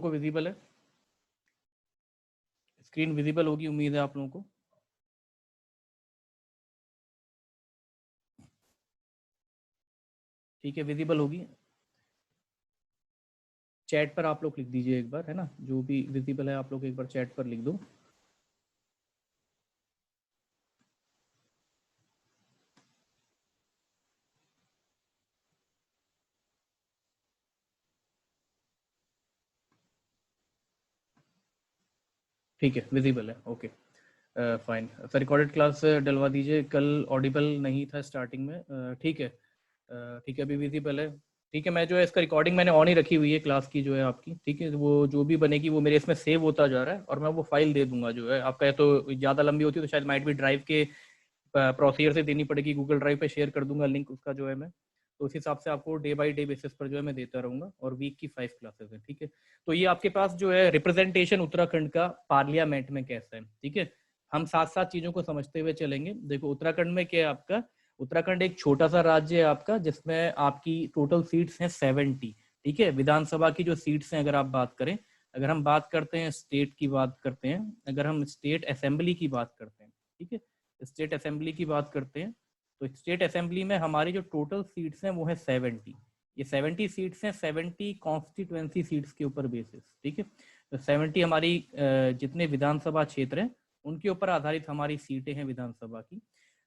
को विजिबल है? Screen visible होगी उम्मीद है आप लोगों को। ठीक है, विजिबल होगी। चैट पर आप लोग लिख दीजिए एक बार, है ना, जो भी विजिबल है आप लोग एक बार चैट पर लिख दो। ठीक है, विजिबल है, okay fine. Sir recorded class डलवा दीजिए, कल ऑडिबल नहीं था स्टार्टिंग में। ठीक है, ठीक है, अभी विजिबल है। ठीक है, मैं जो है इसका रिकॉर्डिंग मैंने ऑन ही रखी हुई है क्लास की जो है आपकी। ठीक है, वो जो भी बनेगी वो मेरे इसमें सेव होता जा रहा है और मैं वो फाइल दे दूंगा जो है आपका। तो ज़्यादा लंबी होती है तो शायद माइट भी ड्राइव के प्रोसीजर से देनी पड़ेगी, गूगल ड्राइव पे शेयर कर दूंगा लिंक उसका जो है मैं। तो उस हिसाब से आपको डे बाय डे बेसिस पर जो है मैं देता रहूंगा, और वीक की 5 क्लासेस है। ठीक है, तो ये आपके पास जो है रिप्रेजेंटेशन उत्तराखंड का पार्लियामेंट में कैसा है। ठीक है, हम साथ साथ चीजों को समझते हुए चलेंगे। देखो उत्तराखंड में क्या है आपका, उत्तराखंड एक छोटा सा राज्य है आपका, जिसमें आपकी टोटल सीट्स हैं 70। ठीक है, विधानसभा की जो सीट्स हैं अगर आप बात करें, अगर हम बात करते हैं स्टेट की बात करते हैं, अगर हम स्टेट असेंबली की बात करते हैं, ठीक है, स्टेट असेंबली की बात करते हैं, तो स्टेट असेंबली में हमारी जो टोटल सीट्स हैं वो है 70। ये 70 सीट्स हैं 70 कॉन्स्टिट्यूएंसी सीट्स के ऊपर बेसिस। ठीक है, तो 70 हमारी जितने विधानसभा क्षेत्र हैं उनके ऊपर आधारित हमारी सीटें हैं विधानसभा की।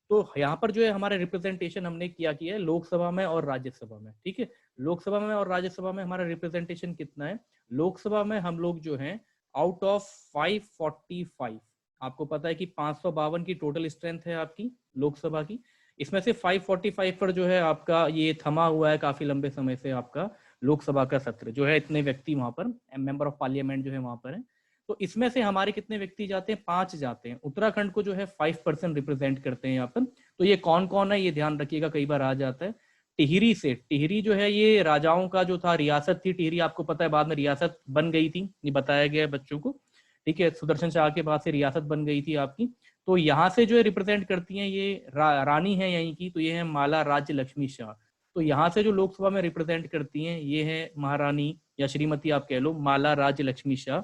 तो यहाँ पर जो है हमारे रिप्रेजेंटेशन हमने किया है लोकसभा में और राज्यसभा में। ठीक है, लोकसभा में और राज्यसभा में हमारा रिप्रेजेंटेशन कितना है? लोकसभा में हम लोग जो है आउट ऑफ 545, आपको पता है कि 552 की टोटल स्ट्रेंथ है आपकी लोकसभा की, इसमें से 545 पर जो है आपका ये थमा हुआ है काफी लंबे समय से आपका लोकसभा का सत्र जो है, इतने व्यक्ति वहां पर मेंबर ऑफ पार्लियामेंट जो है वहां पर है। तो इसमें से हमारे कितने व्यक्ति जाते हैं? 5 जाते हैं। उत्तराखंड को जो है 5% रिप्रेजेंट करते हैं यहाँ पर। तो ये कौन कौन है ये ध्यान रखिएगा, कई बार आ जाता है। टिहरी से, टिहरी जो है ये राजाओं का जो था रियासत थी टिहरी, आपको पता है बाद में रियासत बन गई थी, ये बताया गया है बच्चों को। ठीक है, सुदर्शन शाह के बाद से रियासत बन गई थी आपकी। तो यहाँ से जो है रिप्रेजेंट करती हैं ये रानी है यहीं की, तो ये है माला राज्य लक्ष्मी शाह। तो यहाँ से जो लोकसभा में रिप्रेजेंट करती हैं ये है महारानी या श्रीमती आप कह लो माला राज्य लक्ष्मी शाह।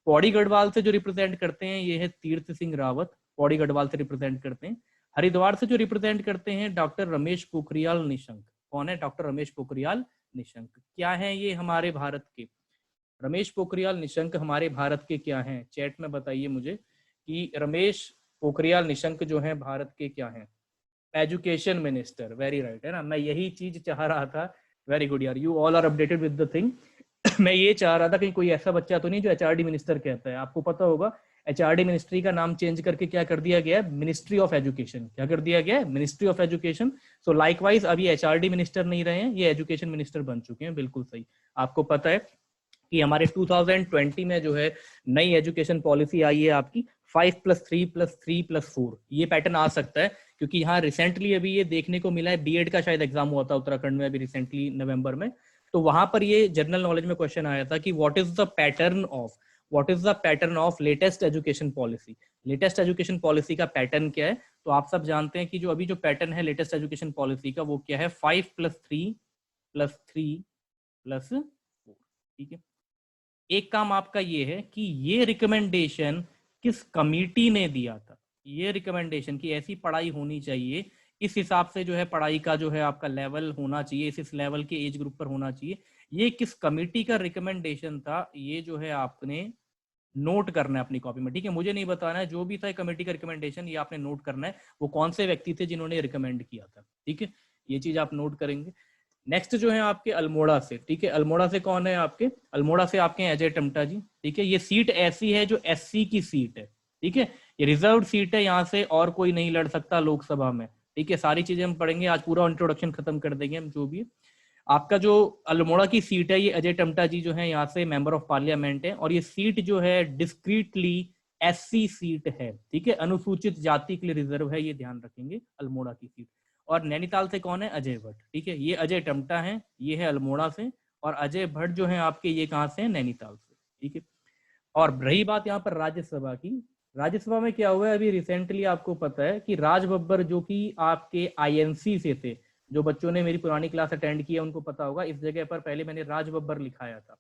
पौड़ी गढ़वाल से जो रिप्रेजेंट करते हैं ये है तीर्थ सिंह रावत, पौड़ी गढ़वाल से रिप्रेजेंट करते हैं। हरिद्वार से जो रिप्रेजेंट करते हैं डॉक्टर रमेश पोखरियाल निशंक। कौन है? डॉक्टर रमेश पोखरियाल निशंक। क्या है ये हमारे भारत के? रमेश पोखरियाल निशंक हमारे भारत के क्या हैं? चैट में बताइए मुझे कि रमेश पोखरियाल निशंक जो है भारत के क्या हैं? एजुकेशन मिनिस्टर, वेरी राइट, है ना, मैं यही चीज चाह रहा था। वेरी गुड यार, you all are updated with the thing. मैं ये चाह रहा था कि कोई ऐसा बच्चा तो नहीं जो एचआरडी मिनिस्टर कहता है। आपको पता होगा एचआरडी मिनिस्ट्री का नाम चेंज करके क्या कर दिया गया है? Ministry of education. क्या कर दिया गया है? Ministry of education. So likewise अभी एचआरडी मिनिस्टर नहीं रहे हैं, ये एजुकेशन मिनिस्टर बन चुके हैं। बिल्कुल सही। आपको पता है कि हमारे 2020 में जो है नई एजुकेशन पॉलिसी आई है आपकी 5+3+3+4। ये पैटर्न आ सकता है क्योंकि यहाँ रिसेंटली अभी ये देखने को मिला है, बीएड का शायद एग्जाम हुआ था उत्तराखंड में अभी रिसेंटली नवंबर में। तो वहां पर ये जनरल नॉलेज में क्वेश्चन आया था कि what is the pattern of latest education policy. Latest education policy का पैटर्न क्या है? तो आप सब जानते हैं कि जो अभी जो पैटर्न है लेटेस्ट एजुकेशन पॉलिसी का वो क्या है? 5+3+3+4। ठीक है, एक काम आपका ये है कि ये रिकमेंडेशन किस कमेटी ने दिया था? ये रिकमेंडेशन कि ऐसी पढ़ाई होनी चाहिए, इस हिसाब से जो है पढ़ाई का जो है आपका लेवल होना चाहिए, इस लेवल के एज ग्रुप पर होना चाहिए, ये किस कमेटी का रिकमेंडेशन था? ये जो है आपने नोट करना है अपनी कॉपी में। ठीक है, मुझे नहीं बताना है, जो भी था कमेटी का रिकमेंडेशन ये आपने नोट करना है, वो कौन से व्यक्ति थे जिन्होंने रिकमेंड किया था। ठीक है, ये चीज आप नोट करेंगे। नेक्स्ट जो है आपके अल्मोड़ा से, ठीक है, अल्मोड़ा से कौन है आपके? अल्मोड़ा से आपके अजय टमटा जी। ठीक है, ये सीट ऐसी है जो एससी की सीट है। ठीक है, ये रिजर्व सीट है, यहाँ से और कोई नहीं लड़ सकता लोकसभा में। ठीक है, सारी चीजें हम पढ़ेंगे आज, पूरा इंट्रोडक्शन खत्म कर देंगे हम जो भी। आपका जो अल्मोड़ा की सीट है ये अजय टमटा जी जो है यहाँ से मेंबर ऑफ पार्लियामेंट है, और ये सीट जो है डिस्क्रीटली एससी सीट है। ठीक है, अनुसूचित जाति के लिए रिजर्व है, ये ध्यान रखेंगे अल्मोड़ा की सीट। और नैनीताल से कौन है? अजय भट्ट। ठीक है, ये अजय टमटा है, ये है अल्मोड़ा से, और अजय भट्ट जो है आपके ये कहाँ से है? नैनीताल से। ठीक है, और रही बात यहाँ पर राज्यसभा की, राज्यसभा में क्या हुआ है अभी रिसेंटली आपको पता है कि राज बब्बर जो कि आपके आईएनसी से थे, जो बच्चों ने मेरी पुरानी क्लास अटेंड की है उनको पता होगा, इस जगह पर पहले मैंने राज बब्बर लिखाया था।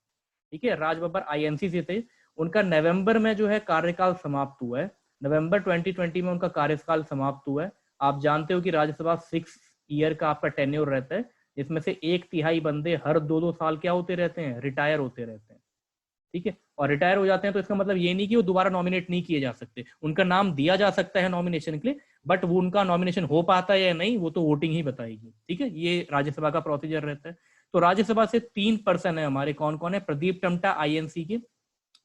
ठीक है, राज बब्बर आईएनसी से थे, उनका नवंबर में जो है कार्यकाल समाप्त हुआ है, नवंबर 2020 में उनका कार्यकाल समाप्त हुआ है। आप जानते हो कि राज्यसभा 6 ईयर का आपका टेन्योर रहता है, जिसमें से 1/3 बंदे हर 2-2 साल क्या होते रहते हैं, रिटायर होते रहते हैं। ठीक है, और रिटायर हो जाते हैं तो इसका मतलब ये नहीं कि वो दोबारा नॉमिनेट नहीं किए जा सकते, उनका नाम दिया जा सकता है नॉमिनेशन के लिए, बट वो उनका नॉमिनेशन हो पाता है या नहीं वो तो वोटिंग ही बताएगी। ठीक है, ये राज्यसभा का प्रोसीजर रहता है। तो राज्यसभा से 3 पर्सन है हमारे, कौन कौन है, प्रदीप टम्टा आईएनसी के,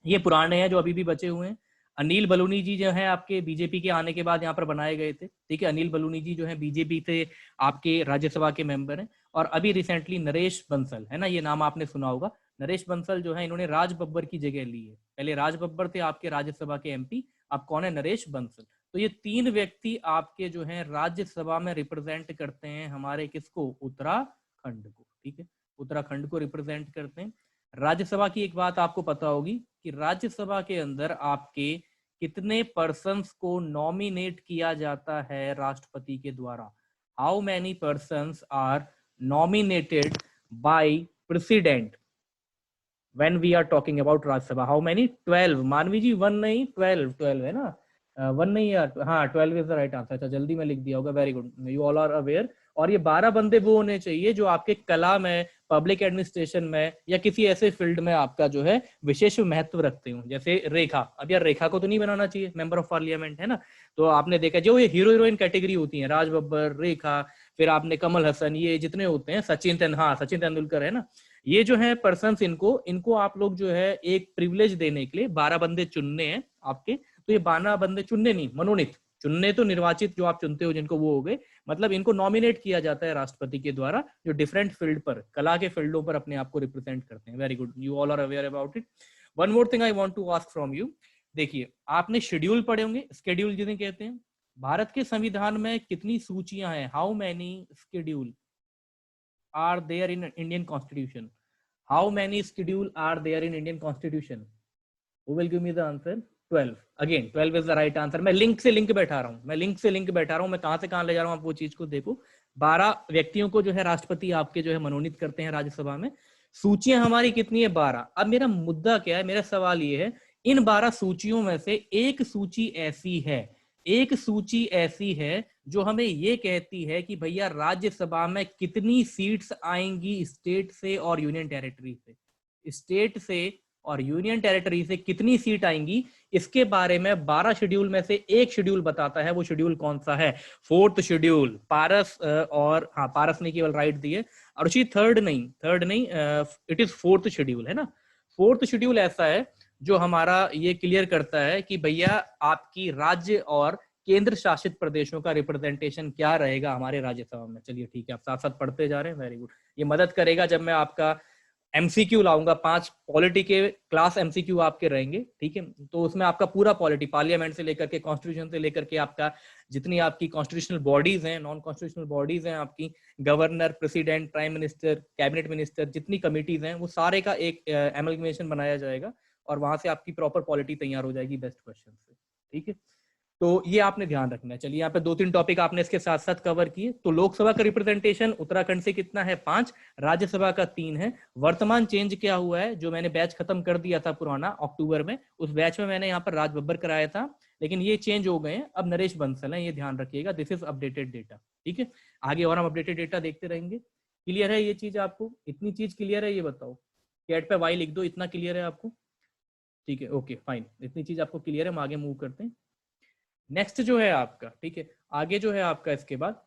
ये पुराने हैं जो अभी भी बचे हुए हैं। अनिल बलूनी जी जो है आपके बीजेपी के आने के बाद यहाँ पर बनाए गए थे। ठीक है, अनिल बलूनी जी जो है बीजेपी से आपके राज्यसभा के मेंबर हैं। और अभी रिसेंटली नरेश बंसल है ना, ये नाम आपने सुना होगा, नरेश बंसल जो है इन्होंने राज बब्बर की जगह ली है। पहले राज बब्बर थे आपके राज्यसभा के एमपी, अब कौन है, नरेश बंसल। तो ये 3 व्यक्ति आपके जो है राज्यसभा में रिप्रेजेंट करते हैं हमारे किसको, उत्तराखंड को। ठीक है, उत्तराखंड को रिप्रेजेंट करते हैं। राज्यसभा की एक बात आपको पता होगी कि राज्यसभा के अंदर आपके कितने पर्सन्स को नॉमिनेट किया जाता है राष्ट्रपति के द्वारा, how many persons are nominated by president when we are talking about Rajya Sabha, how many, 12। Manavi जी 1 नहीं 12 है ना, 1 नहीं यार, हाँ 12 इज द राइट आंसर। अच्छा जल्दी में लिख दिया होगा, very good, you all are aware. और ये 12 बंदे वो होने चाहिए जो आपके कला में, पब्लिक एडमिनिस्ट्रेशन में या किसी ऐसे फील्ड में आपका जो है विशेष महत्व रखते हो। जैसे रेखा, अब यार रेखा को तो नहीं बनाना चाहिए मेंबर ऑफ पार्लियामेंट, है ना, तो आपने देखा जो ये हीरो हीरोइन कैटेगरी होती है, राज बब्बर, रेखा, फिर आपने कमल हसन, ये जितने होते हैं, सचिन तेंदुलकर है ना, ये जो है पर्सन्स, इनको आप लोग जो है एक प्रिविलेज देने के लिए 12 बंदे चुनने हैं आपके। तो ये 12 बंदे चुनने नहीं, मनोनीत, चुनने तो निर्वाचित जो आप चुनते हो जिनको, वो हो गए, मतलब इनको नॉमिनेट किया जाता है राष्ट्रपति के द्वारा, जो डिफरेंट फील्ड पर, कला के फील्डों पर अपने आप को रिप्रेजेंट करते हैं। Very good, you all are aware about it. One more thing I want to ask from you, देखिए आपने शेड्यूल पढ़े होंगे, स्केड्यूल जिन्हें कहते हैं। भारत के संविधान में कितनी सूचियां हैं, how many schedule are there in Indian Constitution? How many schedule are there in Indian Constitution? Who will give me the answer? 12. Again, 12 is the right answer. मैं लिंक से लिंक बैठा रहा हूँ, मैं कहां से कहां ले जा रहा हूँ, आप वो चीज को देखो। 12 व्यक्तियों को जो है राष्ट्रपति आपके जो है मनोनीत करते हैं राज्यसभा में। सूचियां हमारी कितनी है, 12। अब मेरा मुद्दा क्या है, मेरा सवाल ये है, इन 12 सूचियों में से एक सूची ऐसी है जो हमें ये कहती है कि भैया राज्यसभा में कितनी सीट्स आएंगी स्टेट से और यूनियन टेरिटरी से, स्टेट से और यूनियन टेरिटरी से कितनी सीट आएंगी, इसके बारे में 12 शेड्यूल में से एक शेड्यूल बताता है। वो शेड्यूल कौन सा है, 4th शेड्यूल। पारस और हाँ, पारस ने केवल राइट दिए, अरुचि थर्ड नहीं, इट इज 4th शेड्यूल, है ना। 4th शेड्यूल ऐसा है जो हमारा ये क्लियर करता है कि भैया आपकी राज्य और केंद्र शासित प्रदेशों का रिप्रेजेंटेशन क्या रहेगा हमारे राज्यसभा में। चलिए ठीक है, आप साथ साथ पढ़ते जा रहे हैं, वेरी गुड। ये मदद करेगा जब मैं आपका एमसीक्यू लाऊंगा, 5 पॉलिटी के क्लास एमसीक्यू आपके रहेंगे, ठीक है, तो उसमें आपका पूरा पॉलिटी, पार्लियामेंट से लेकर के, कॉन्स्टिट्यूशन से लेकर के, आपका जितनी आपकी कॉन्स्टिट्यूशनल बॉडीज हैं, नॉन कॉन्स्टिट्यूशनल बॉडीज हैं आपकी, governor, president, prime minister, cabinet minister, जितनी कमिटीज हैं, वो सारे का एक एमलगमेशन बनाया जाएगा और वहां से आपकी प्रॉपर पॉलिटी तैयार हो जाएगी बेस्ट क्वेश्चन से। ठीक है, तो ये आपने ध्यान रखना है। चलिए यहाँ पे 2-3 टॉपिक आपने इसके साथ साथ कवर किए। तो लोकसभा का रिप्रेजेंटेशन उत्तराखंड से कितना है, 5, राज्यसभा का 3 है। वर्तमान चेंज क्या हुआ है, जो मैंने बैच खत्म कर दिया था पुराना अक्टूबर में, उस बैच में मैंने यहाँ पर राज बब्बर कराया था, लेकिन ये चेंज हो गए हैं, अब नरेश बंसल है, ये ध्यान रखिएगा, दिस इज अपडेटेड डेटा। ठीक है, आगे और हम अपडेटेड डेटा देखते रहेंगे। क्लियर है ये चीज आपको, इतनी चीज क्लियर है, ये बताओ, कैट पे वाई लिख दो, इतना क्लियर है आपको। ठीक है, ओके फाइन, इतनी चीज आपको क्लियर है, हम आगे मूव करते हैं। नेक्स्ट जो है आपका, ठीक है, आगे जो है आपका इसके बाद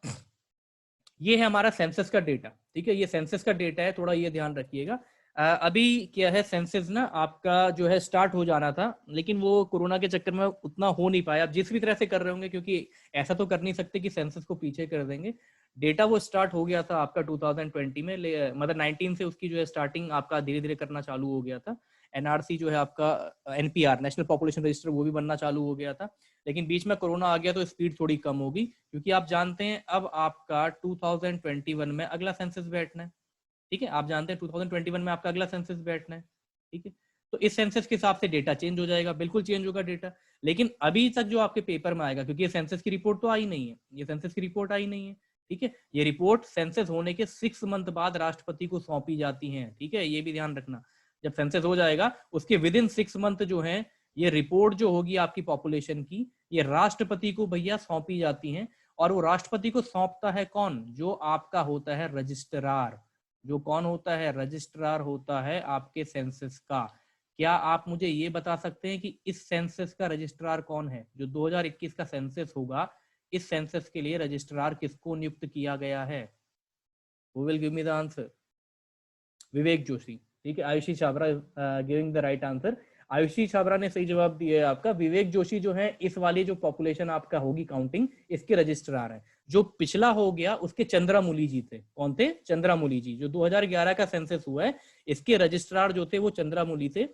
ये है हमारा सेंसस का डेटा। ठीक है, ये सेंसस का डेटा है, थोड़ा ये ध्यान रखिएगा। अभी क्या है, सेंसस ना आपका जो है स्टार्ट हो जाना था, लेकिन वो कोरोना के चक्कर में उतना हो नहीं पाया। आप जिस भी तरह से कर रहे होंगे, क्योंकि ऐसा तो कर नहीं सकते कि सेंसस को पीछे कर देंगे। डेटा वो स्टार्ट हो गया था आपका 2020 में, मतलब 19 से उसकी जो है स्टार्टिंग आपका धीरे धीरे करना चालू हो गया था। एनआरसी जो है आपका, एनपीआर, नेशनल पॉपुलेशन रजिस्टर, वो भी बनना चालू हो गया था, लेकिन बीच में कोरोना आ गया तो स्पीड थोड़ी कम होगी, क्योंकि आप जानते हैं अब आपका 2021 में अगला सेंसस बैठना है। ठीक है, आप जानते हैं 2021 में आपका अगला सेंसस बैठना है। ठीक है, तो इस सेंसस के हिसाब से डेटा चेंज हो जाएगा, बिल्कुल चेंज होगा डेटा। लेकिन अभी तक जो आपके पेपर में आएगा, क्योंकि ये सेंसस की रिपोर्ट तो आई नहीं है, ये सेंसस की रिपोर्ट आई नहीं है। ठीक है, ये रिपोर्ट सेंसस होने के 6 मंथ बाद राष्ट्रपति को सौंपी जाती है। ठीक है, ये भी ध्यान रखना, जब सेंसस हो जाएगा उसके विद इन 6 मंथ जो है ये रिपोर्ट जो होगी आपकी पॉपुलेशन की, ये राष्ट्रपति को भैया सौंपी जाती है। और वो राष्ट्रपति को सौंपता है कौन? जो आपका होता है रजिस्ट्रार। जो कौन होता है? रजिस्ट्रार होता है आपके सेंसस का। क्या आप मुझे ये बता सकते हैं कि इस सेंसस का रजिस्ट्रार कौन है? जो 2021 का सेंसस होगा, इस सेंसस के लिए रजिस्ट्रार किसको नियुक्त किया गया है? Who will give me the answer? Vivek Joshi. ठीक है, Ayushi Chhabra giving the right answer. Aayushi Chhabra ने सही जवाब दिया है आपका। विवेक जोशी जो है इस वाली जो पॉपुलेशन आपका होगी काउंटिंग, इसके रजिस्ट्रार है। जो पिछला हो गया उसके चंद्रामौली जी थे। कौन थे? चंद्रामौली जी। जो 2011 का सेंसस हुआ है इसके रजिस्ट्रार जो थे वो चंद्रामौली थे।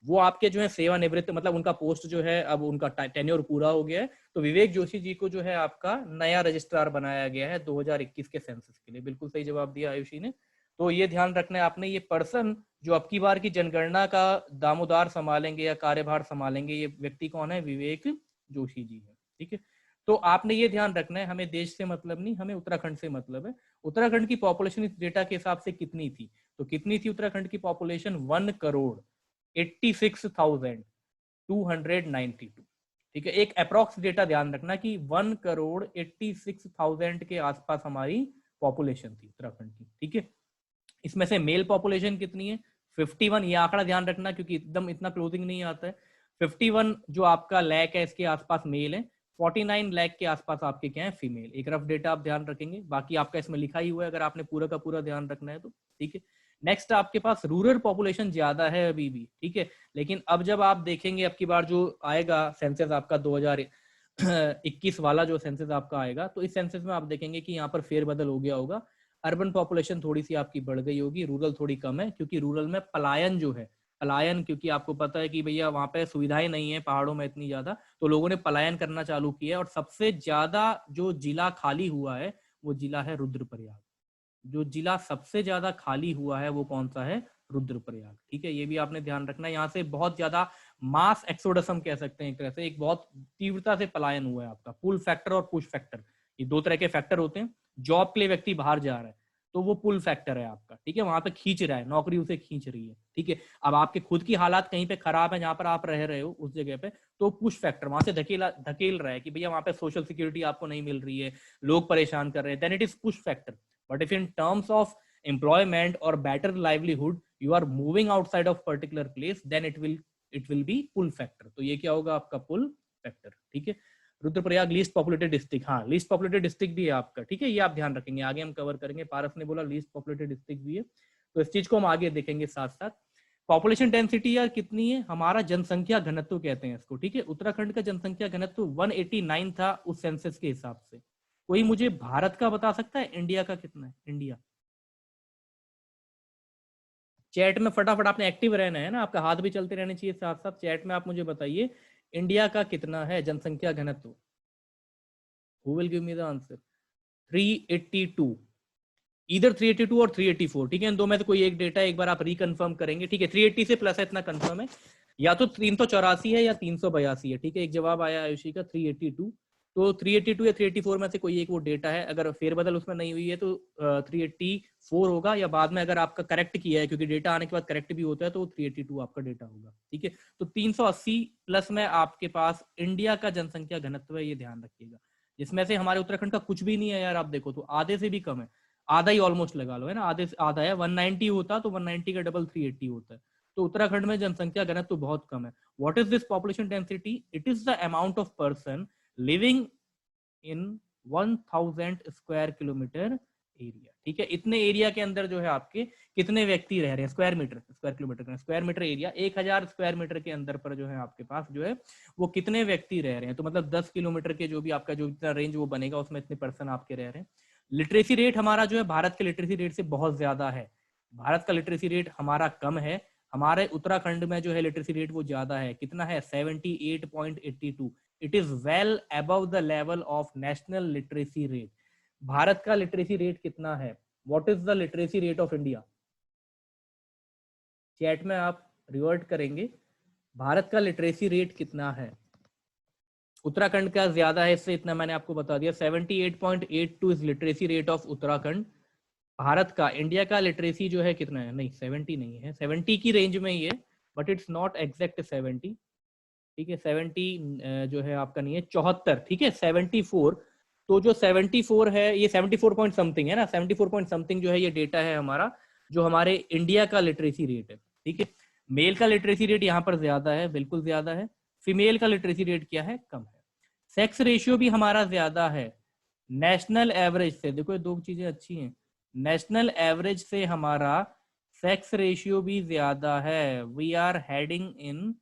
वो आपके जो है सेवानिवृत्त, मतलब उनका पोस्ट जो है अब उनका टेन्योर पूरा हो गया है। तो विवेक जोशी जी को जो है आपका नया रजिस्ट्रार बनाया गया है 2021 के सेंसस के लिए। बिल्कुल सही जवाब दिया आयुषी ने। तो ये ध्यान रखना है आपने, ये पर्सन जो अब की बार की जनगणना का दामोदार संभालेंगे या कार्यभार संभालेंगे, ये व्यक्ति कौन है? विवेक जोशी जी है। ठीक है, तो आपने ये ध्यान रखना है, हमें देश से मतलब नहीं, हमें उत्तराखंड से मतलब है। उत्तराखंड की पॉपुलेशन इस डेटा के हिसाब से कितनी थी? तो कितनी थी उत्तराखंड की पॉपुलेशन? 1,86,292। ठीक है, एक अप्रॉक्स डेटा ध्यान रखना कि 1,86,000 के आसपास हमारी पॉपुलेशन थी उत्तराखंड की। ठीक है, इसमें से मेल पॉपुलेशन कितनी है? 51। ये आंकड़ा ध्यान रखना क्योंकि एकदम इतना क्लोजिंग नहीं आता है। 51 जो आपका लाख है इसके आसपास मेल है, 49 लाख के आसपास आपके क्या है? फीमेल। एक रफ डेटा आप ध्यान रखेंगे, बाकी आपका इसमें लिखा ही हुआ है अगर आपने पूरा का पूरा ध्यान रखना है तो। ठीक है, नेक्स्ट आपके पास रूरल पॉपुलेशन ज्यादा है अभी भी। ठीक है, लेकिन अब जब आप देखेंगे अब की बार जो आएगा सेंसस आपका 2021 वाला जो सेंसस आपका आएगा, तो इस सेंसस में आप देखेंगे कि यहाँ पर फेरबदल हो गया होगा। अर्बन पॉपुलेशन थोड़ी सी आपकी बढ़ गई होगी, रूरल थोड़ी कम है, क्योंकि रूरल में पलायन जो है, पलायन क्योंकि आपको पता है कि भैया वहां पे सुविधाएं नहीं है पहाड़ों में इतनी ज्यादा, तो लोगों ने पलायन करना चालू किया है। और सबसे ज्यादा जो जिला खाली हुआ है वो जिला है रुद्रप्रयाग। जो जिला सबसे ज्यादा खाली हुआ है वो कौन सा है? रुद्रप्रयाग। ठीक है, ये भी आपने ध्यान रखना है। यहाँ से बहुत ज्यादा मास एक्सोडस हम कह सकते हैं एक तरह से, एक बहुत तीव्रता से पलायन हुआ है आपका। पुल फैक्टर और पुश फैक्टर, ये दो तरह के फैक्टर होते हैं। जॉब के लिए व्यक्ति बाहर जा रहा है तो वो पुल फैक्टर है आपका। ठीक है, वहां पे खींच रहा है, नौकरी उसे खींच रही है। ठीक है, अब आपके खुद की हालात कहीं पे खराब है जहां पर आप रह रहे हो उस जगह पे, तो पुश फैक्टर वहां से धकेल रहा है कि भैया वहां पे सोशल सिक्योरिटी आपको नहीं मिल रही है, लोग परेशान कर रहे हैं, then it is push factor. But if in terms of employment or better livelihood you are moving outside of particular place, then it will be pull factor। तो ये क्या होगा आपका? Pull factor. ठीक है, रुद्रप्रयाग लीस्ट पॉपुलेटेड डिस्ट्रिक्ट, हाँ least populated district भी है आपका। ठीक है, ये आप ध्यान रखेंगे, आगे हम कवर करेंगे। पारस ने बोला लीस्ट पॉपुलेटेड डिस्ट्रिक्ट भी है, तो इस चीज को हम आगे देखेंगे साथ साथ। पॉपुलेशन डेंसिटी यार कितनी है? हमारा जनसंख्या घनत्व कहते हैं इसको। ठीक है, उत्तराखंड का जनसंख्या घनत्व 189 था उस सेंसस के हिसाब से। कोई मुझे भारत का बता सकता है इंडिया का कितना है? इंडिया चैट में फटाफट आपने एक्टिव रहना है ना, आपका हाथ भी चलते रहने चाहिए साथ साथ। चैट में आप मुझे बताइए इंडिया का कितना है जनसंख्या घनत्व? Who will give me the answer? 382। इधर 382 और 384। ठीक है, इन दो में से कोई एक डेटा एक बार आप रिकन्फर्म करेंगे। ठीक है, 380 से प्लस है इतना कंफर्म है, या तो 384 है या 382 है। ठीक है, एक जवाब आया आयुषी का 382। तो 382 या 384 में से कोई एक वो डेटा है। अगर फेरबदल उसमें नहीं हुई है तो 384 होगा, या बाद में अगर आपका करेक्ट किया है, क्योंकि डेटा आने के बाद करेक्ट भी होता है, तो 382 आपका डेटा होगा। ठीक है, तो 380 प्लस में आपके पास इंडिया का जनसंख्या घनत्व है, ये ध्यान रखिएगा। जिसमें से हमारे उत्तराखंड का कुछ भी नहीं है यार, आप देखो तो आधे से भी कम है, आधा ही ऑलमोस्ट लगा लो है ना, आधे से आधा है। 190 होता तो 190 का डबल 380 होता है। तो उत्तराखंड में जनसंख्या घनत्व तो बहुत कम है। What is this population density? It is the amount of person living in 1000 square kilometre area. ठीक है, इतने एरिया के अंदर जो है आपके कितने व्यक्ति रह रहे हैं? Square metre area, 1000 square metre के अंदर पर जो है आपके पास जो है वो कितने व्यक्ति रह रहे हैं? तो मतलब 10 किलोमीटर के जो भी आपका जो इतना रेंज वो बनेगा उसमें इतने पर्सन आपके रह रहे हैं। लिटरेसी रेट हमारा जो है भारत के लिटरेसी रेट से बहुत ज्यादा है। भारत का लिटरेसी रेट हमारा कम है, हमारे उत्तराखंड में जो है लिटरेसी रेट वो ज्यादा है। कितना है? 78.82। It is well above the level of national literacy rate. Bharat का लिटरेसी रेट कितना है? What is the literacy rate of India? Chat में आप रिवर्ट करेंगे, भारत का लिटरेसी रेट कितना है? उत्तराखंड का ज्यादा है, इससे इतना मैंने आपको बता दिया। 78.82 is literacy rate of Uttarakhand. Bharat का, इंडिया का लिटरेसी जो है कितना है, नहीं 70 नहीं है, 70 की रेंज में ही है, बट इट्स नॉट एग्जैक्ट 70, ठीक है। 70 जो है आपका नहीं है, 74, ठीक है, 74। तो जो 74 है, ये 74 पॉइंट समथिंग है ना, 74 पॉइंट समथिंग जो है ये डेटा है हमारा, जो हमारे इंडिया का लिटरेसी रेट है, ठीक है। मेल का लिटरेसी रेट यहाँ पर ज्यादा है, बिल्कुल ज्यादा है। फीमेल का लिटरेसी रेट क्या है, कम है। सेक्स रेशियो भी हमारा ज्यादा है नेशनल एवरेज से। देखो ये दो चीजें अच्छी हैं, नेशनल एवरेज से हमारा सेक्स रेशियो भी ज्यादा है। We are heading in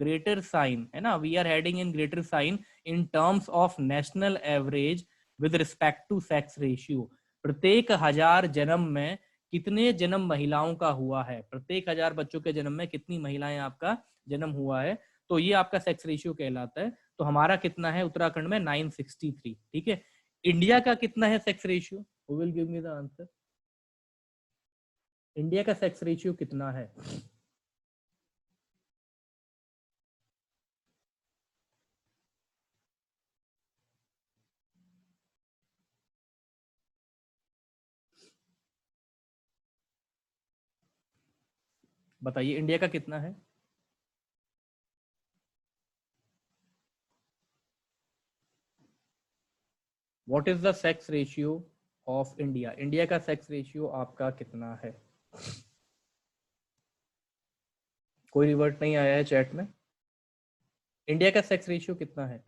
greater sign, है ना, we are heading in greater sign in terms of national average with respect to sex ratio. प्रत्येक 1000 जन्म में कितने जन्म महिलाओं का हुआ है, प्रत्येक 1000 बच्चों के जन्म में कितनी महिलाएं आपका जन्म हुआ है, तो ये आपका सेक्स रेशियो कहलाता है। तो हमारा कितना है उत्तराखंड में, 963, ठीक है। इंडिया का कितना है sex ratio, who will give me the answer. India का सेक्स रेशियो कितना है? बताइए इंडिया का कितना है? What is the sex ratio of India? India का सेक्स रेशियो आपका कितना है? कोई रिवर्ट नहीं आया है चैट में। इंडिया का सेक्स रेशियो कितना है?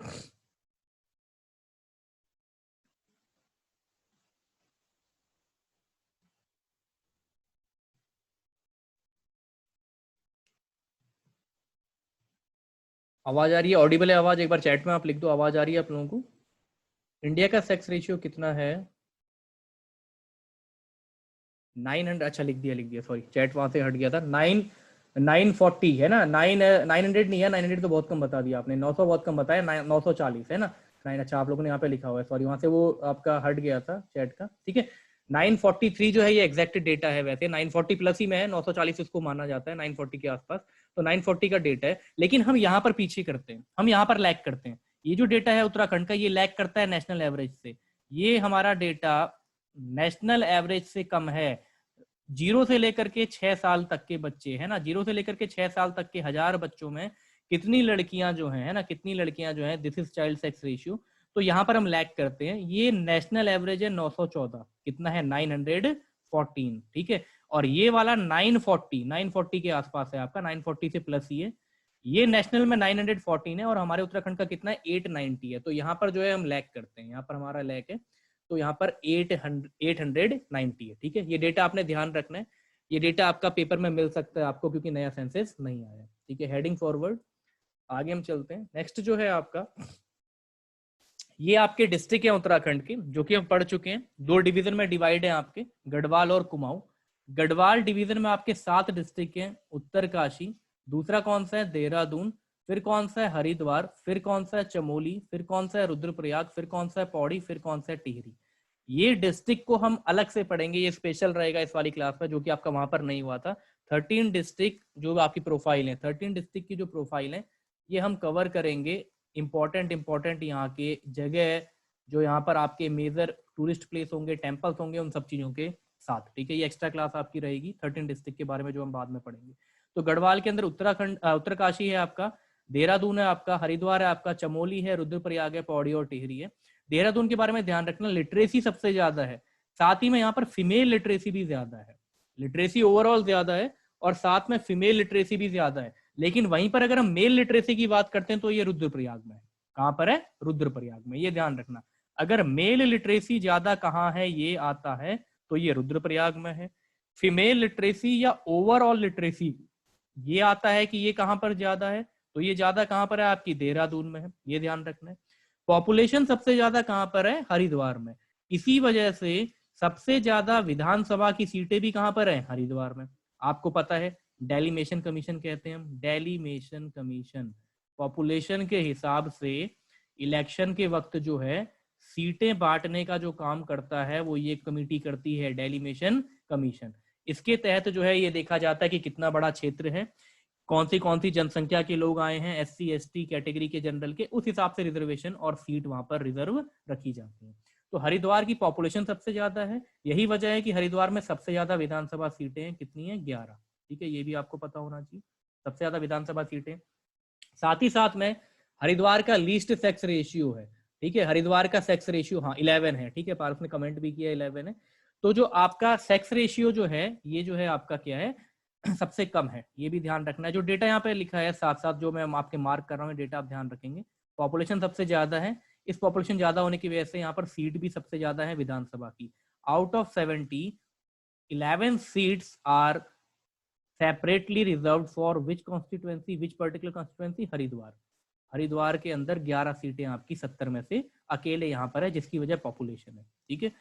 आवाज आ रही है, ऑडिबल है आवाज? एक बार चैट में आप लिख दो, आवाज आ रही है आप लोगों को? इंडिया का सेक्स रेशियो कितना है? 900, अच्छा लिख दिया, सॉरी चैट वहां से हट गया था। 940 है ना, 900 नहीं है, 900 तो बहुत कम बता दिया आपने, 900 बहुत कम बताया, 940 है ना। 9, अच्छा आप लोगों ने यहाँ पे लिखा हुआ है, सॉरी वहां से वो आपका हट गया था चैट का, ठीक है। 943 जो है ये एग्जैक्ट डेटा है, वैसे 940 प्लस ही में है, 940 इसको माना जाता है, 940 के आसपास। तो 940 का डेटा है, लेकिन हम यहाँ पर पीछे करते हैं, हम यहाँ पर लैग करते हैं। ये जो डेटा है उत्तराखंड का, ये लैग करता है नेशनल एवरेज से। ये हमारा डेटा नेशनल एवरेज से कम है। 0 से लेकर के 6 साल तक के बच्चे, है ना, 0 से लेकर के 6 साल तक के 1000 बच्चों में कितनी लड़कियां जो हैं, है ना, कितनी लड़कियां जो हैं, this is child sex ratio. तो यहाँ पर हम लैग करते हैं। ये नेशनल एवरेज है 914, कितना है, 914, ठीक है। और ये वाला 940 के आसपास है आपका, 940 से प्लस ही है। ये नेशनल में 914 है, और हमारे उत्तराखंड का कितना है, 890 है। तो यहाँ पर जो है हम लैग करते हैं, यहाँ पर हमारा लैग है। तो यहाँ पर 890 है, ठीक है। ये डेटा आपने ध्यान रखना है, ये डेटा आपका पेपर में मिल सकता है आपको, क्योंकि नया सेंसस नहीं आया, ठीक है। हेडिंग फॉरवर्ड, आगे हम चलते हैं। नेक्स्ट जो है आपका, ये आपके डिस्ट्रिक्ट है उत्तराखंड के, जो कि हम पढ़ चुके हैं। 2 डिवीजन में डिवाइड है आपके, गढ़वाल और कुमाऊं। गढ़वाल डिवीजन में आपके 7 डिस्ट्रिक्ट हैं, उत्तरकाशी, दूसरा कौन सा है, देहरादून, फिर कौन सा है, हरिद्वार, फिर कौन सा है, चमोली, फिर कौन सा है, रुद्रप्रयाग, फिर कौन सा है, पौड़ी, फिर कौन सा है, टिहरी। ये डिस्ट्रिक्ट को हम अलग से पढ़ेंगे, ये स्पेशल रहेगा इस वाली क्लास में, जो कि आपका वहां पर नहीं हुआ था। 13 डिस्ट्रिक्ट जो आपकी प्रोफाइल है, 13 डिस्ट्रिक्ट की जो प्रोफाइल है, ये हम कवर करेंगे। इंपॉर्टेंट यहाँ के जगह, जो यहाँ पर आपके मेजर टूरिस्ट प्लेस होंगे, टेम्पल्स होंगे, उन सब चीजों के साथ, ठीक है। ये एक्स्ट्रा क्लास आपकी रहेगी 13 डिस्ट्रिक्ट के बारे में, जो हम बाद में पढ़ेंगे। तो गढ़वाल के अंदर उत्तरकाशी है आपका, देहरादून है आपका, हरिद्वार है आपका, चमोली है, रुद्रप्रयाग है, पौड़ी और टिहरी है। देहरादून के बारे में ध्यान रखना, लिटरेसी सबसे ज्यादा है, साथ ही में यहाँ पर फीमेल लिटरेसी भी ज्यादा है। लिटरेसी ओवरऑल ज्यादा है, और साथ में फीमेल लिटरेसी भी ज्यादा है। लेकिन वहीं पर अगर हम मेल लिटरेसी की बात करते हैं, तो ये रुद्रप्रयाग में है। कहां पर है, रुद्रप्रयाग में, ये ध्यान रखना। अगर मेल लिटरेसी ज्यादा कहाँ है, ये आता है, तो ये रुद्रप्रयाग में है। फीमेल लिटरेसी या ओवरऑल लिटरेसी, ये आता है कि ये कहां पर ज्यादा है, तो ये ज्यादा कहां पर है, आपकी देहरादून में है, ये ध्यान रखना है। पॉपुलेशन सबसे ज्यादा कहां पर है, हरिद्वार में। इसी वजह से सबसे ज्यादा विधानसभा की सीटें भी कहां पर है, हरिद्वार में। आपको पता है डेलीमेशन कमीशन कहते हैं हम, डेलीमेशन कमीशन पॉपुलेशन के हिसाब से इलेक्शन के वक्त जो है सीटें बांटने का जो काम करता है, वो ये कमेटी करती है, डेलीमेशन कमीशन। इसके तहत जो है ये देखा जाता है कि कितना बड़ा क्षेत्र है, कौन सी जनसंख्या के लोग आए हैं, SC ST कैटेगरी के जनरल के, उस हिसाब से रिजर्वेशन और सीट वहां पर रिजर्व रखी जाती है। तो हरिद्वार की पॉपुलेशन सबसे ज्यादा है, यही वजह है कि हरिद्वार में सबसे ज्यादा विधानसभा सीटें हैं, कितनी है 11। ठीक है, ये भी आपको पता होना चाहिए, सबसे ज्यादा विधानसभा सीटें। साथ ही साथ में हरिद्वार का लीस्ट सेक्स रेशियो है। ठीक है, हरिद्वार का सेक्स रेशियो हाँ 11 है। ठीक है, पारस ने कमेंट भी किया 11 है। तो जो आपका सेक्स रेशियो जो है ये जो है आपका क्या है सबसे कम है, ये भी ध्यान रखना है। जो डेटा यहाँ पे लिखा है साथ साथ जो मैं आपके मार्क कर रहा हूँ डेटा आप ध्यान रखेंगे। पॉपुलेशन सबसे ज्यादा है, इस पॉपुलेशन ज्यादा होने की वजह से यहाँ पर सीट भी सबसे ज्यादा है विधानसभा की। Out of 70 11 seats are separately reserved for which constituency, which particular constituency, Haridwar. Haridwar के अंदर 11 सीटें आपकी 70 में से अकेले यहाँ पर है, जिसकी वजह पॉपुलेशन है। ठीक है,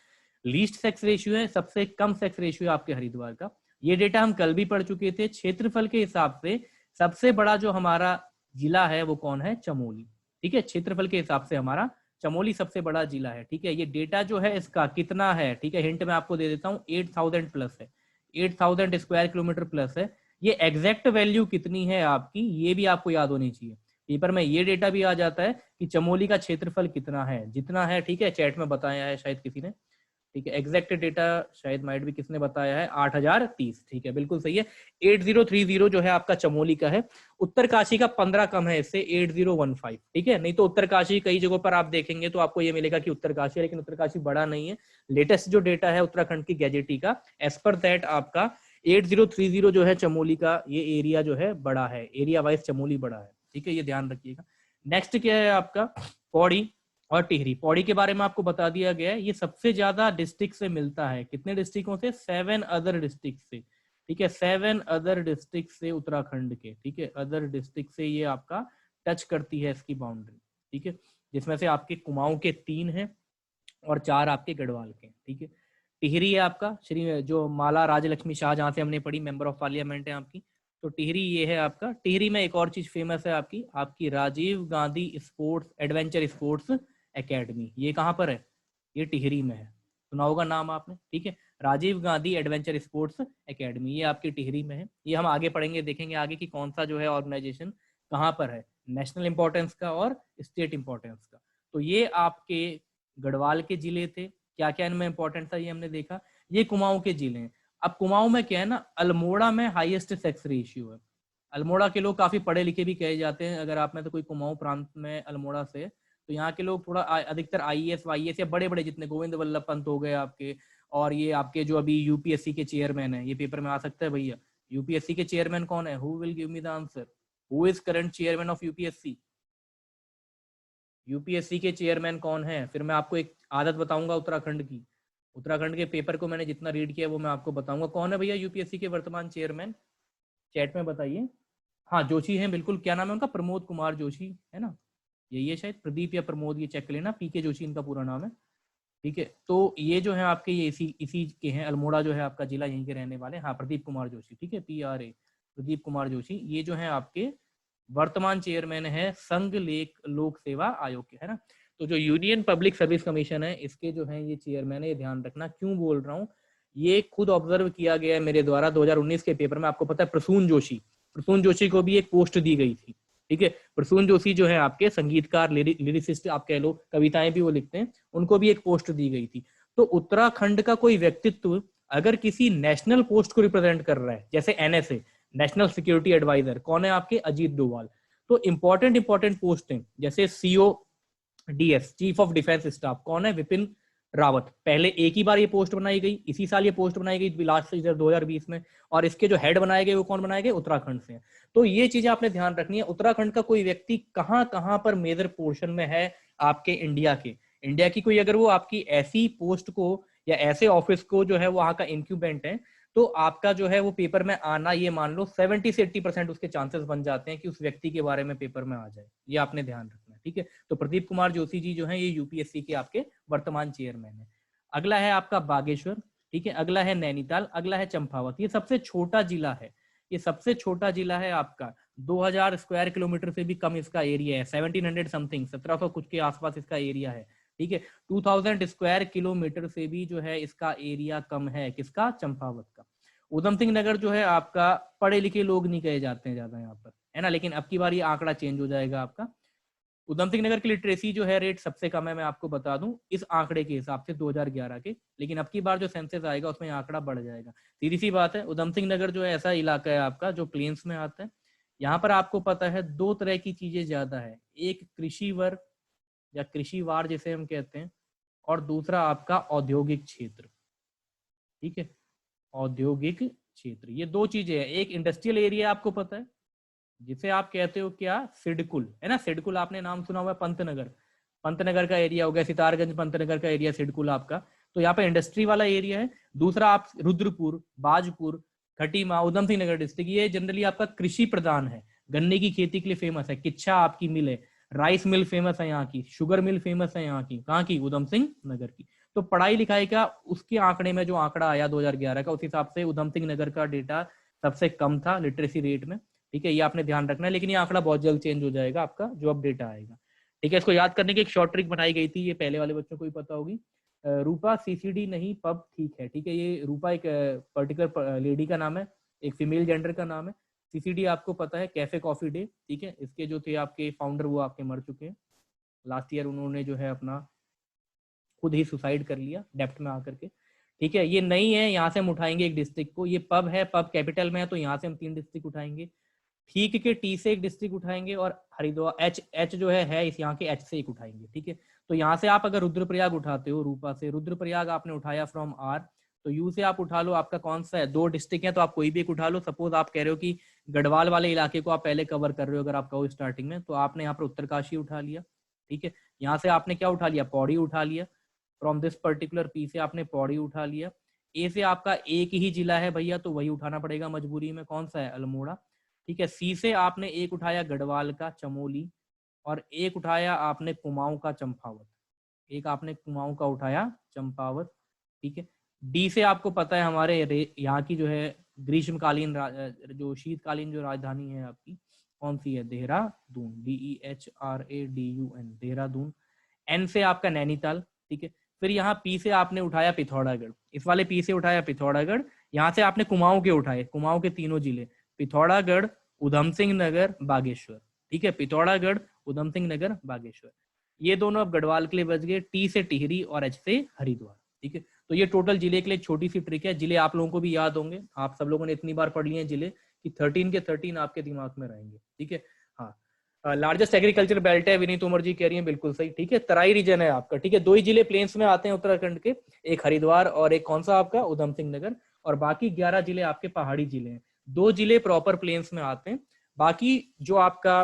लीस्ट सेक्स रेशियो है, सबसे कम सेक्स रेशियो आपके हरिद्वार का। ये डेटा हम कल भी पढ़ चुके थे। क्षेत्रफल के हिसाब से सबसे बड़ा जो हमारा जिला है वो कौन है, चमोली। ठीक है, क्षेत्रफल के हिसाब से हमारा चमोली सबसे बड़ा जिला है। ठीक है, ये डेटा जो है इसका कितना है, ठीक है हिंट मैं आपको दे देता हूँ, 8000 प्लस है, 8000 स्क्वायर किलोमीटर प्लस है। ये एग्जैक्ट वैल्यू कितनी है आपकी, ये भी आपको याद होनी चाहिए। पेपर में ये डेटा भी आ जाता है कि चमोली का क्षेत्रफल कितना है, जितना है। ठीक है, चैट में बताया है शायद किसी ने। ठीक है, एग्जैक्ट डेटा शायद माइट भी किसने बताया है, 8030। ठीक है, बिल्कुल सही है, 8030 जो है आपका चमोली का है। उत्तरकाशी का 15 कम है इससे, 8015। ठीक है, नहीं तो उत्तरकाशी कई जगहों पर आप देखेंगे तो आपको ये मिलेगा कि उत्तरकाशी है, लेकिन उत्तरकाशी बड़ा नहीं है। लेटेस्ट जो डेटा है उत्तराखंड की गैजेटी का, एज पर दैट आपका 8030 जो है चमोली का, ये एरिया जो है बड़ा है, एरिया वाइज चमोली बड़ा है। ठीक है, ये ध्यान रखिएगा। नेक्स्ट क्या है आपका, पौड़ी और टिहरी। पौड़ी के बारे में आपको बता दिया गया है, ये सबसे ज्यादा डिस्ट्रिक्ट से मिलता है। कितने डिस्ट्रिक्टों से, 7 अदर डिस्ट्रिक्ट से। ठीक है, 7 अदर डिस्ट्रिक्ट से उत्तराखंड के। ठीक है, अदर डिस्ट्रिक्ट से ये आपका टच करती है इसकी बाउंड्री। ठीक है, जिसमें से आपके कुमाऊं के 3 हैं और 4 आपके गढ़वाल के। ठीक है, टिहरी है आपका श्री जो माला राजलक्ष्मी शाह, जहां से हमने पढ़ी, मेंबर ऑफ पार्लियामेंट है आपकी। तो टिहरी ये है आपका। टिहरी में एक और चीज फेमस है आपकी, आपकी Rajiv Gandhi sports adventure sports academy. ये कहाँ पर है, ये टिहरी में है, सुना होगा नाम आपने। ठीक है, Rajiv Gandhi adventure sports academy, ये आपकी टिहरी में है। ये हम आगे पढ़ेंगे, देखेंगे आगे कि कौन सा जो है ऑर्गेनाइजेशन कहाँ पर है, नेशनल इंपॉर्टेंस का और स्टेट इंपॉर्टेंस का। तो ये आपके गढ़वाल के जिले थे। क्या क्या इनमें इंपॉर्टेंट था ये हमने देखा। ये कुमाऊं के जिले हैं। अब कुमाऊं में क्या है ना, अल्मोड़ा में हाईएस्ट सेक्स रेशियो है। अल्मोड़ा के लोग काफी पढ़े लिखे भी कहे जाते हैं। अगर आप में तो कोई कुमाऊं प्रांत में अल्मोड़ा से, तो यहाँ के लोग थोड़ा अधिकतर आईएएस वाईएएस या बड़े बड़े जितने गोविंद वल्लभ पंत हो गए आपके, और ये आपके जो अभी यूपीएससी के चेयरमैन है, ये पेपर में आ सकता है भैया, यूपीएससी के चेयरमैन कौन है, who will give me the answer, who is current chairman of UPSC, UPSC के चेयरमैन कौन है। फिर मैं आपको एक आदत बताऊंगा उत्तराखंड की, उत्तराखंड के पेपर को मैंने जितना रीड किया वो मैं आपको बताऊंगा। कौन है भैया यूपीएससी के वर्तमान चेयरमैन, चैट में बताइए। हाँ जोशी हैं बिल्कुल, क्या नाम है उनका, प्रमोद कुमार जोशी है ना, यही है शायद, प्रदीप या प्रमोद, ये चेक कर लेना, पीके जोशी इनका पूरा नाम है। ठीक है, तो ये जो है आपके ये इसी इसी के हैं, अल्मोड़ा जो है आपका जिला, यहीं के रहने वाले। हाँ प्रदीप कुमार जोशी, ठीक है, PRA प्रदीप कुमार जोशी, ये जो है आपके वर्तमान चेयरमैन है संघ लोक सेवा आयोग के, है ना। तो जो यूनियन पब्लिक सर्विस कमीशन है इसके जो है ये चेयरमैन है, ये ध्यान रखना। क्यों बोल रहा हूँ, ये खुद ऑब्जर्व किया गया है मेरे द्वारा 2019 के पेपर में। आपको पता है प्रसून जोशी को भी एक पोस्ट दी गई थी। ठीक है, प्रसून जोशी जो है आपके संगीतकार, लिरिसिस्ट आप कह लो, कविताएं भी वो लिखते हैं, उनको भी एक पोस्ट दी गई थी। तो उत्तराखंड का कोई व्यक्तित्व अगर किसी नेशनल पोस्ट को रिप्रेजेंट कर रहा है, जैसे NSA नेशनल सिक्योरिटी एडवाइजर, कौन है आपके, अजीत डोवाल। तो इंपॉर्टेंट पोस्ट है, जैसे CODS chief of defence staff, कौन है, विपिन रावत। पहले एक ही बार ये पोस्ट बनाई गई, इसी साल ये पोस्ट बनाई गई लास्ट ईयर 2020 में, और इसके जो हेड बनाए गए वो कौन बनाए गए, उत्तराखंड से। तो ये चीजें आपने ध्यान रखनी है। उत्तराखंड का कोई व्यक्ति कहां कहां पर मेजर पोर्शन में है आपके इंडिया की कोई अगर वो आपकी ऐसी पोस्ट को या ऐसे ऑफिस को जो है वहां का इंक्यूबेंट है, तो आपका जो है वो पेपर में आना, ये मान लो 70 से 80% उसके चांसेस बन जाते हैं कि उस व्यक्ति के बारे में पेपर में आ जाए। ये आपने ध्यान रखना है। ठीक है, तो प्रदीप कुमार जोशी जी जो है ये यूपीएससी के आपके वर्तमान चेयरमैन है। अगला है आपका बागेश्वर, ठीक है, अगला है नैनीताल, अगला है चंपावत। ये सबसे छोटा जिला है, ये सबसे छोटा जिला है आपका। 2000 स्क्वायर किलोमीटर से भी कम इसका एरिया है, 1700 समथिंग, 1700 कुछ के आसपास इसका एरिया है। ठीक है, 2000 स्क्वायर किलोमीटर से भी जो है इसका एरिया कम है, किसका, चंपावत का। उधम सिंह नगर जो है आपका पढ़े लिखे लोग नहीं कहे जाते हैं ज्यादा यहाँ पर, है ना, लेकिन अब की बार ये आंकड़ा चेंज हो जाएगा आपका। उधम सिंह नगर की लिटरेसी जो है रेट सबसे कम है, मैं आपको बता दूं इस आंकड़े के हिसाब से 2011 के, लेकिन अब की बार जो सेंसस आएगा उसमें आंकड़ा बढ़ जाएगा। सीधी सी बात है, उधम सिंह नगर जो है ऐसा इलाका है आपका जो प्लेन्स में आता है। यहाँ पर आपको पता है दो तरह की चीजें ज्यादा है, एक कृषि वर्ग या कृषि वार जिसे हम कहते हैं, और दूसरा आपका औद्योगिक क्षेत्र। ठीक है, औद्योगिक क्षेत्र, ये दो चीजें हैं। एक इंडस्ट्रियल एरिया आपको पता है जिसे आप कहते हो क्या, सिडकुल, है ना। सिडकुल आपने नाम सुना हुआ है, पंतनगर, पंतनगर का एरिया हो गया, सितारगंज पंतनगर का एरिया सिडकुल आपका। तो यहाँ पे इंडस्ट्री वाला एरिया है। दूसरा आप रुद्रपुर, बाजपुर, खटीमा, उधम सिंह नगर डिस्ट्रिक्ट, ये जनरली आपका कृषि प्रधान है, गन्ने की खेती के लिए फेमस है, किच्छा आपकी मिल है, राइस मिल फेमस है यहाँ की, शुगर मिल फेमस है यहाँ की, कहाँ की, उधम सिंह नगर की। तो पढ़ाई लिखाई का उसके आंकड़े में जो आंकड़ा आया 2011 का, उस हिसाब से उधम सिंह नगर का डेटा सबसे कम था लिटरेसी रेट में। ठीक है, ये आपने ध्यान रखना है, लेकिन ये आंकड़ा बहुत जल्द चेंज हो जाएगा आपका जो अब डेटा आएगा। ठीक है, इसको याद करने की एक शॉर्ट ट्रिक बनाई गई थी, ये पहले वाले बच्चों को भी पता होगी। रूपा सीसीडी नहीं पब ठीक है। ठीक है, ये रूपा एक पर्टिकुलर लेडी का नाम है, एक फीमेल जेंडर का नाम है। सीसीडी आपको पता है कैफे कॉफी डे। ठीक है, इसके जो थे आपके फाउंडर वो आपके मर चुके हैं लास्ट ईयर, उन्होंने जो है अपना खुद ही सुसाइड कर लिया डेप्थ में आकर के। ठीक है, ये नहीं है, यहाँ से हम उठाएंगे एक डिस्ट्रिक्ट को, ये पब है, पब कैपिटल में है, तो यहाँ से हम 3 डिस्ट्रिक्ट उठाएंगे। ठीक के टी से एक डिस्ट्रिक्ट उठाएंगे, और हरिद्वार एच जो है इस यहाँ के एच से एक उठाएंगे। ठीक है, तो यहाँ से आप अगर रुद्रप्रयाग उठाते हो, रूपा से रुद्रप्रयाग आपने उठाया फ्रॉम आर, तो यू से आप उठा लो, आपका कौन सा है, 2 डिस्ट्रिक्ट है तो आप कोई भी एक उठा लो। सपोज आप कह रहे हो कि गढ़वाल वाले इलाके को आप पहले कवर कर रहे हो, अगर आप कहो स्टार्टिंग में, तो आपने यहाँ पर उत्तरकाशी उठा लिया। ठीक है, यहाँ से आपने क्या उठा लिया, पौड़ी उठा लिया, फ्रॉम दिस पर्टिकुलर पी से आपने पौड़ी उठा लिया। ए से आपका एक ही जिला है भैया, तो वही उठाना पड़ेगा मजबूरी में, कौन सा है, अल्मोड़ा। ठीक है, सी से आपने एक उठाया गढ़वाल का चमोली, और एक उठाया आपने कुमाऊं का चंपावत, एक आपने कुमाऊं का उठाया चंपावत। ठीक है, डी से आपको पता है हमारे यहाँ की जो है ग्रीष्मकालीन जो शीतकालीन जो राजधानी है आपकी, कौन सी है, देहरादून, DEHRADUN, देहरादून। एन से आपका नैनीताल। ठीक है, फिर यहाँ पी से आपने उठाया पिथौरागढ़, इस वाले पी से उठाया पिथौरागढ़। यहाँ से आपने कुमाऊं के उठाए, कुमाऊं के तीनों जिले, पिथौरागढ़, उधम सिंह नगर, बागेश्वर। ठीक है, पिथौरागढ़, उधम सिंह नगर, बागेश्वर, ये दोनों अब गढ़वाल के लिए बच गए। टी से टिहरी और एच से हरिद्वार। ठीक है, तो ये टोटल जिले के लिए छोटी सी ट्रिक है। जिले आप लोगों को भी याद होंगे, आप सब लोगों ने इतनी बार पढ़ लिए हैं जिले कि 13 के 13 आपके दिमाग में रहेंगे। ठीक है, हाँ, लार्जेस्ट एग्रीकल्चर बेल्ट है, विनीत उमर जी कह रही है, बिल्कुल सही। ठीक है, तराई रीजन है आपका। ठीक है, 2 ही जिले प्लेन्स में आते हैं उत्तराखंड के, एक हरिद्वार और एक कौन सा आपका, उधम सिंह नगर, और बाकी 11 जिले आपके पहाड़ी जिले हैं। 2 जिले प्रॉपर प्लेन्स में आते हैं, बाकी जो आपका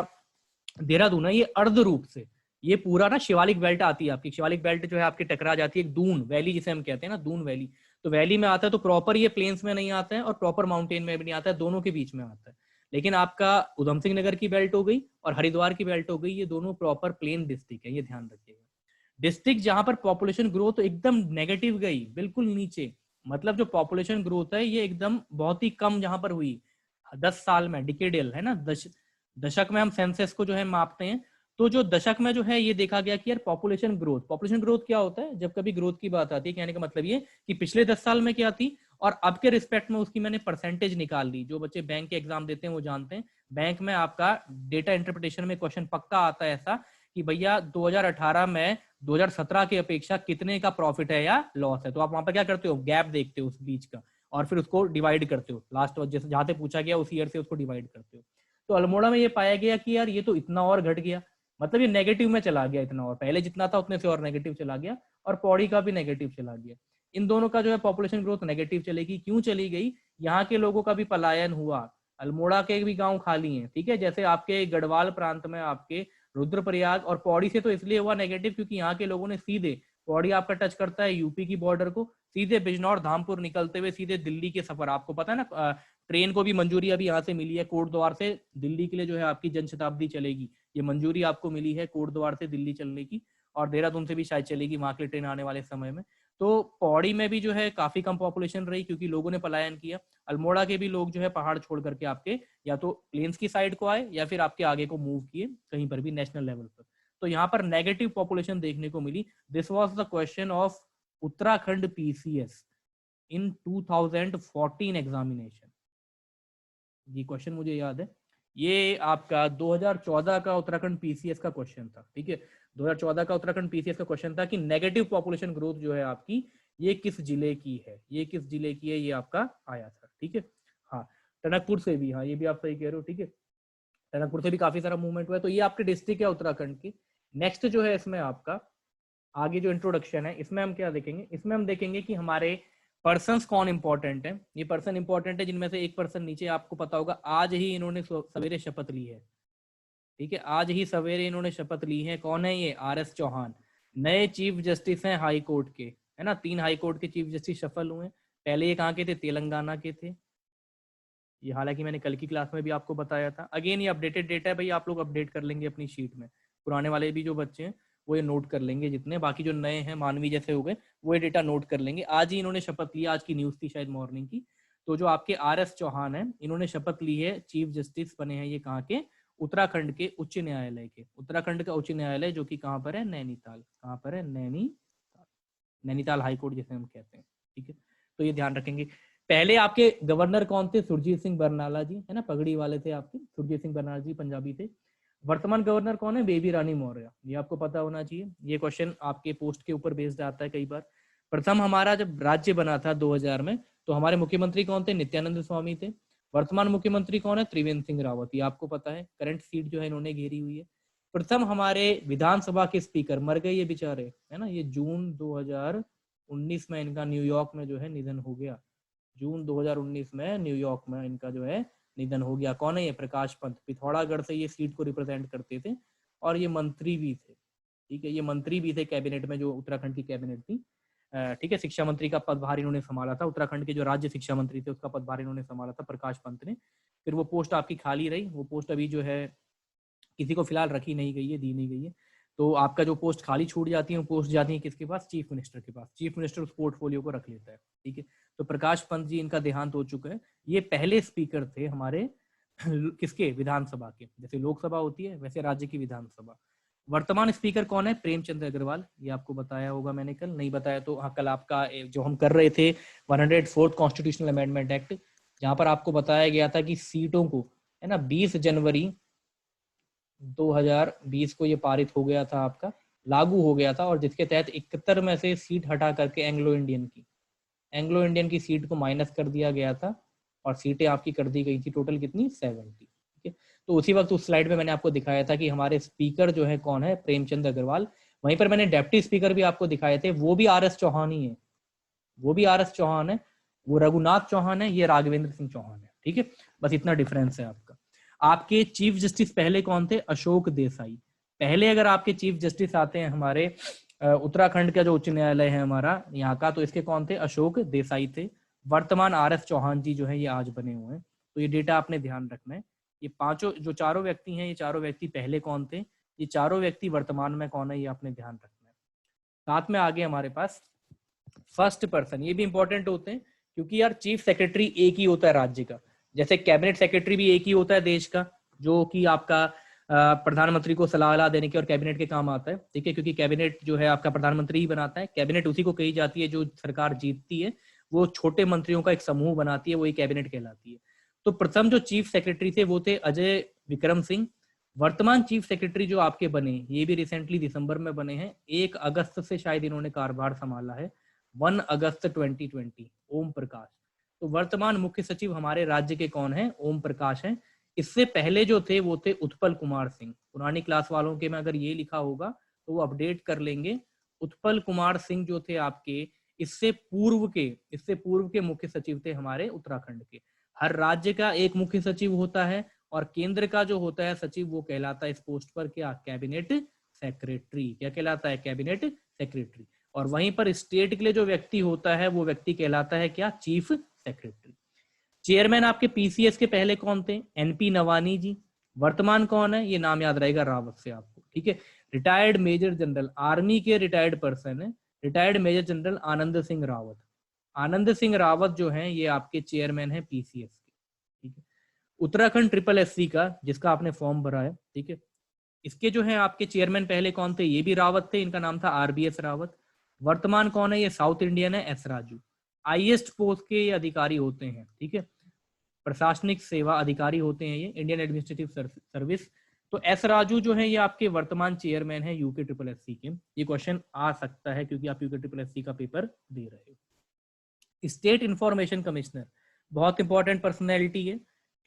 देहरादून है ये अर्ध रूप से, ये पूरा ना शिवालिक बेल्ट आती है आपकी, शिवालिक बेल्ट जो है आपकी टकरा जाती है एक दून वैली जिसे हम कहते हैं ना, दून वैली, तो वैली में आता है, तो प्रॉपर ये प्लेन्स में नहीं आता है और प्रॉपर माउंटेन में भी नहीं आता है, दोनों के बीच में आता है। लेकिन आपका उधम सिंह नगर की बेल्ट हो गई और हरिद्वार की बेल्ट हो गई, ये दोनों प्रॉपर प्लेन डिस्ट्रिक्ट है, ये ध्यान रखिएगा। डिस्ट्रिक्ट जहां पर पॉपुलेशन ग्रोथ एकदम नेगेटिव गई, बिल्कुल नीचे, मतलब जो पॉपुलेशन ग्रोथ है ये एकदम बहुत ही कम जहां पर हुई 10 साल में, डिकेडियल है ना, दशक में हम सेंसस को जो है मापते हैं, तो जो दशक में जो है ये देखा गया कि यार पॉपुलेशन ग्रोथ क्या होता है, जब कभी ग्रोथ की बात आती है, कहने का मतलब ये कि पिछले 10 साल में क्या थी और अब के रिस्पेक्ट में उसकी मैंने परसेंटेज निकाल ली। जो बच्चे बैंक के एग्जाम देते हैं वो जानते हैं, बैंक में आपका डेटा इंटरप्रिटेशन में क्वेश्चन पक्का आता है ऐसा कि भैया 2018 में 2017 की अपेक्षा कितने का प्रॉफिट है या लॉस है, तो आप वहां पर क्या करते हो, गैप देखते हो उस बीच का, और फिर उसको डिवाइड करते हो, लास्ट जैसे जहां से पूछा गया उस ईयर से उसको डिवाइड करते हो। तो अल्मोड़ा में ये पाया गया कि यार ये तो इतना और घट गया, मतलब ये नेगेटिव में चला गया इतना, और पहले जितना था उतने से और नेगेटिव चला गया, और पौड़ी का भी नेगेटिव चला गया। इन दोनों का जो है पॉपुलेशन ग्रोथ नेगेटिव चलेगी, क्यों चली गई, यहाँ के लोगों का भी पलायन हुआ, अल्मोड़ा के भी गांव खाली हैं। ठीक है, जैसे आपके गढ़वाल प्रांत में आपके रुद्रप्रयाग और पौड़ी से तो इसलिए हुआ नेगेटिव क्योंकि यहाँ के लोगों ने सीधे, पौड़ी आपका टच करता है यूपी की बॉर्डर को, सीधे बिजनौर धामपुर निकलते हुए सीधे दिल्ली के सफर, आपको पता है ना, ट्रेन को भी मंजूरी अभी यहाँ से मिली है, कोटद्वार से दिल्ली के लिए जो है आपकी जनशताब्दी चलेगी, ये मंजूरी आपको मिली है कोटद्वार से दिल्ली चलने की, और देहरादून से भी शायद चलेगी वहां के लिए ट्रेन आने वाले समय में। तो पौड़ी में भी जो है काफी कम पॉपुलेशन रही क्योंकि लोगों ने पलायन किया। अल्मोड़ा के भी लोग जो है पहाड़ छोड़ करके आपके या तो प्लेन्स की साइड को आए या फिर आपके आगे को मूव किए कहीं पर भी नेशनल लेवल पर, तो यहाँ पर नेगेटिव पॉपुलेशन देखने को मिली। This was the question of Uttarakhand PCS in 2014 examination, ये क्वेश्चन मुझे याद है, ये आपका 2014 का उत्तराखंड पीसीएस का क्वेश्चन था, ठीक है। 2014 का उत्तराखंड पीसीएस का क्वेश्चन था कि नेगेटिव पॉपुलेशन ग्रोथ जो है आपकी, ये किस जिले की है, ये किस जिले की है, ये आपका आया था, ठीक है। हाँ, टनकपुर से भी, हाँ ये भी आप सही कह रहे हो, ठीक है। टनकपुर से भी काफी सारा मूवमेंट हुआ है। तो ये आपके डिस्ट्रिक्ट है उत्तराखंड की। नेक्स्ट जो है इसमें आपका आगे जो इंट्रोडक्शन है, इसमें हम क्या देखेंगे, इसमें हम देखेंगे कि हमारे पर्सन्स कौन इंपॉर्टेंट है। ये पर्सन इंपॉर्टेंट है जिनमें से एक पर्सन नीचे आपको पता होगा, आज ही इन्होंने सवेरे शपथ ली है, ठीक है। आज ही सवेरे इन्होंने शपथ ली है। कौन है ये? RS चौहान, नए चीफ जस्टिस हैं हाई कोर्ट के, है ना। 3 हाई कोर्ट के चीफ जस्टिस सफल हुए। पहले ये कहाँ के थे? तेलंगाना के थे। ये हालांकि मैंने कल की क्लास में भी आपको बताया था। अगेन ये अपडेटेड डेटा है भाई, आप लोग अपडेट कर लेंगे अपनी शीट में। पुराने वाले भी जो बच्चे हैं वो ये नोट कर लेंगे, जितने बाकी जो नए हैं मानवी जैसे हो गए वो ये डेटा नोट कर लेंगे। आज ही इन्होंने शपथ लिया, आज की न्यूज थी शायद मॉर्निंग की। तो जो आपके RS चौहान है, इन्होंने शपथ ली है, चीफ जस्टिस बने हैं। ये कहाँ के? उत्तराखंड के उच्च न्यायालय के। उत्तराखंड का उच्च न्यायालय जो कि कहाँ पर है? नैनीताल। कहाँ पर है? नैनीताल। नैनीताल हाईकोर्ट जिसे हम कहते हैं, ठीक है। तो ये ध्यान रखेंगे। पहले आपके गवर्नर कौन थे? सुरजीत सिंह बरनाला जी, है ना, पगड़ी वाले थे आपके, सुरजीत सिंह बरनाला जी पंजाबी थे। वर्तमान गवर्नर कौन है? बेबी रानी मौर्य। ये आपको पता होना चाहिए। ये क्वेश्चन आपके पोस्ट के ऊपर बेस्ड आता है कई बार। प्रथम हमारा जब राज्य बना था 2000 में, तो हमारे मुख्यमंत्री कौन थे? नित्यानंद स्वामी थे। वर्तमान मुख्यमंत्री कौन है? त्रिवेंद्र सिंह रावत। ये आपको पता है, करंट सीट जो है इन्होंने घेरी हुई है। प्रथम हमारे विधानसभा के स्पीकर मर गए ये बेचारे, है ना। ये जून 2019 में इनका न्यूयॉर्क में जो है निधन हो गया। जून 2019 में न्यूयॉर्क में इनका जो है निधन हो गया। कौन है ये? प्रकाश पंत। पिथौरागढ़ से ये सीट को रिप्रेजेंट करते थे और ये मंत्री भी थे, ठीक है। ये मंत्री भी थे कैबिनेट में, जो उत्तराखंड की कैबिनेट थी, ठीक है। शिक्षा मंत्री का पदभार इन्होंने संभाला था। उत्तराखंड के जो राज्य शिक्षा मंत्री थे उसका पदभार इन्होंने संभाला था, प्रकाश पंत ने। फिर वो पोस्ट आपकी खाली रही। वो पोस्ट अभी जो है किसी को फिलहाल रखी नहीं गई है, दी नहीं गई है। तो आपका जो पोस्ट खाली छूट जाती है, वो पोस्ट जाती है किसके पास? चीफ मिनिस्टर के पास। चीफ मिनिस्टर उस पोर्टफोलियो को रख लेता है, ठीक है। तो प्रकाश पंत जी, इनका देहांत हो चुका है। ये पहले स्पीकर थे हमारे किसके? विधानसभा के। जैसे लोकसभा होती है वैसे राज्य की विधानसभा। वर्तमान स्पीकर कौन है? प्रेमचंद अग्रवाल। ये आपको बताया होगा मैंने, कल नहीं बताया तो हाँ, कल आपका जो हम कर रहे थे 104 कॉन्स्टिट्यूशनल अमेंडमेंट एक्ट, जहां पर आपको बताया गया था कि सीटों को, है ना, 20 जनवरी 2020 को ये पारित हो गया था, आपका लागू हो गया था, और जिसके तहत 71 में से सीट हटा करके एंग्लो इंडियन की सीट को माइनस कर दिया गया था और सीटें आपकी कर दी गई थी टोटल कितनी? 70, ठीक है। तो उसी वक्त उस स्लाइड में मैंने आपको दिखाया था कि हमारे स्पीकर जो है कौन है? प्रेमचंद अग्रवाल। वहीं पर मैंने डेप्टी स्पीकर भी आपको दिखाए थे, वो भी RS चौहान ही है। वो भी RS चौहान है। वो रघुनाथ चौहान है, ये राघवेंद्र सिंह चौहान है, ठीक है। बस इतना डिफरेंस है आपका। आपके चीफ जस्टिस पहले कौन थे? अशोक देसाई। पहले अगर आपके चीफ जस्टिस आते हैं हमारे उत्तराखंड का जो उच्च न्यायालय है हमारा यहाँ का, तो इसके कौन थे? अशोक देसाई थे। वर्तमान RS चौहान जी जो है ये आज बने हुए हैं। तो ये डेटा आपने ध्यान रखना है। ये पांचों जो चारों व्यक्ति हैं, ये चारों व्यक्ति पहले कौन थे? ये चारों व्यक्ति वर्तमान में कौन है? ये आपने ध्यान रखना है। साथ में आगे हमारे पास फर्स्ट पर्सन, ये भी इंपॉर्टेंट होते हैं, क्योंकि यार चीफ सेक्रेटरी एक ही होता है राज्य का। जैसे कैबिनेट सेक्रेटरी भी एक ही होता है देश का, जो कि आपका प्रधानमंत्री को सलाह देने के और कैबिनेट के काम आता है, ठीक है। क्योंकि कैबिनेट जो है आपका प्रधानमंत्री ही बनाता है। कैबिनेट उसी को कही जाती है जो सरकार जीतती है, वो छोटे मंत्रियों का एक समूह बनाती है, वही कैबिनेट कहलाती है। तो प्रथम जो चीफ सेक्रेटरी थे वो थे अजय विक्रम सिंह। वर्तमान चीफ सेक्रेटरी जो आपके बने, ये भी रिसेंटली दिसंबर में बने हैं, 1 अगस्त से शायद इन्होंने कार्यभार संभाला है, 1 अगस्त 2020, ओम प्रकाश। तो वर्तमान मुख्य सचिव हमारे राज्य के कौन है? ओम प्रकाश हैं। इससे पहले जो थे वो थे उत्पल कुमार सिंह। पुरानी क्लास वालों के में अगर ये लिखा होगा तो वो अपडेट कर लेंगे। उत्पल कुमार सिंह जो थे आपके, इससे पूर्व के मुख्य सचिव थे हमारे उत्तराखंड के। हर राज्य का एक मुख्य सचिव होता है और केंद्र का जो होता है सचिव, वो कहलाता है इस पोस्ट पर क्या? Cabinet secretary. क्या कहलाता है? Cabinet secretary. और वहीं पर स्टेट के लिए जो व्यक्ति होता है वो व्यक्ति कहलाता है क्या? Chief secretary. चेयरमैन आपके पीसीएस के पहले कौन थे? NP नवानी जी। वर्तमान कौन है? ये नाम याद रहेगा रावत से आपको, ठीक है। रिटायर्ड मेजर जनरल, आर्मी के रिटायर्ड पर्सन है, retired major general Anand Singh Rawat. Anand Singh Rawat जो है ये आपके चेयरमैन है पीसीएस के, ठीक है। उत्तराखंड SSC का, जिसका आपने फॉर्म भरा है, ठीक है, इसके जो है आपके चेयरमैन पहले कौन थे? ये भी रावत थे, इनका नाम था RBS रावत। वर्तमान कौन है? ये साउथ इंडियन है, S राजू। हाईएस्ट पोस्ट के ये अधिकारी होते हैं, ठीक है। प्रशासनिक सेवा अधिकारी होते हैं ये, इंडियन एडमिनिस्ट्रेटिव सर्विस। तो एस राजू जो है ये आपके वर्तमान चेयरमैन है यूके ट्रिपल एस सी के। ये क्वेश्चन आ सकता है क्योंकि आप यूके ट्रिपल एस सी का पेपर दे रहे हो। स्टेट इंफॉर्मेशन कमिश्नर बहुत इंपॉर्टेंट पर्सनैलिटी है।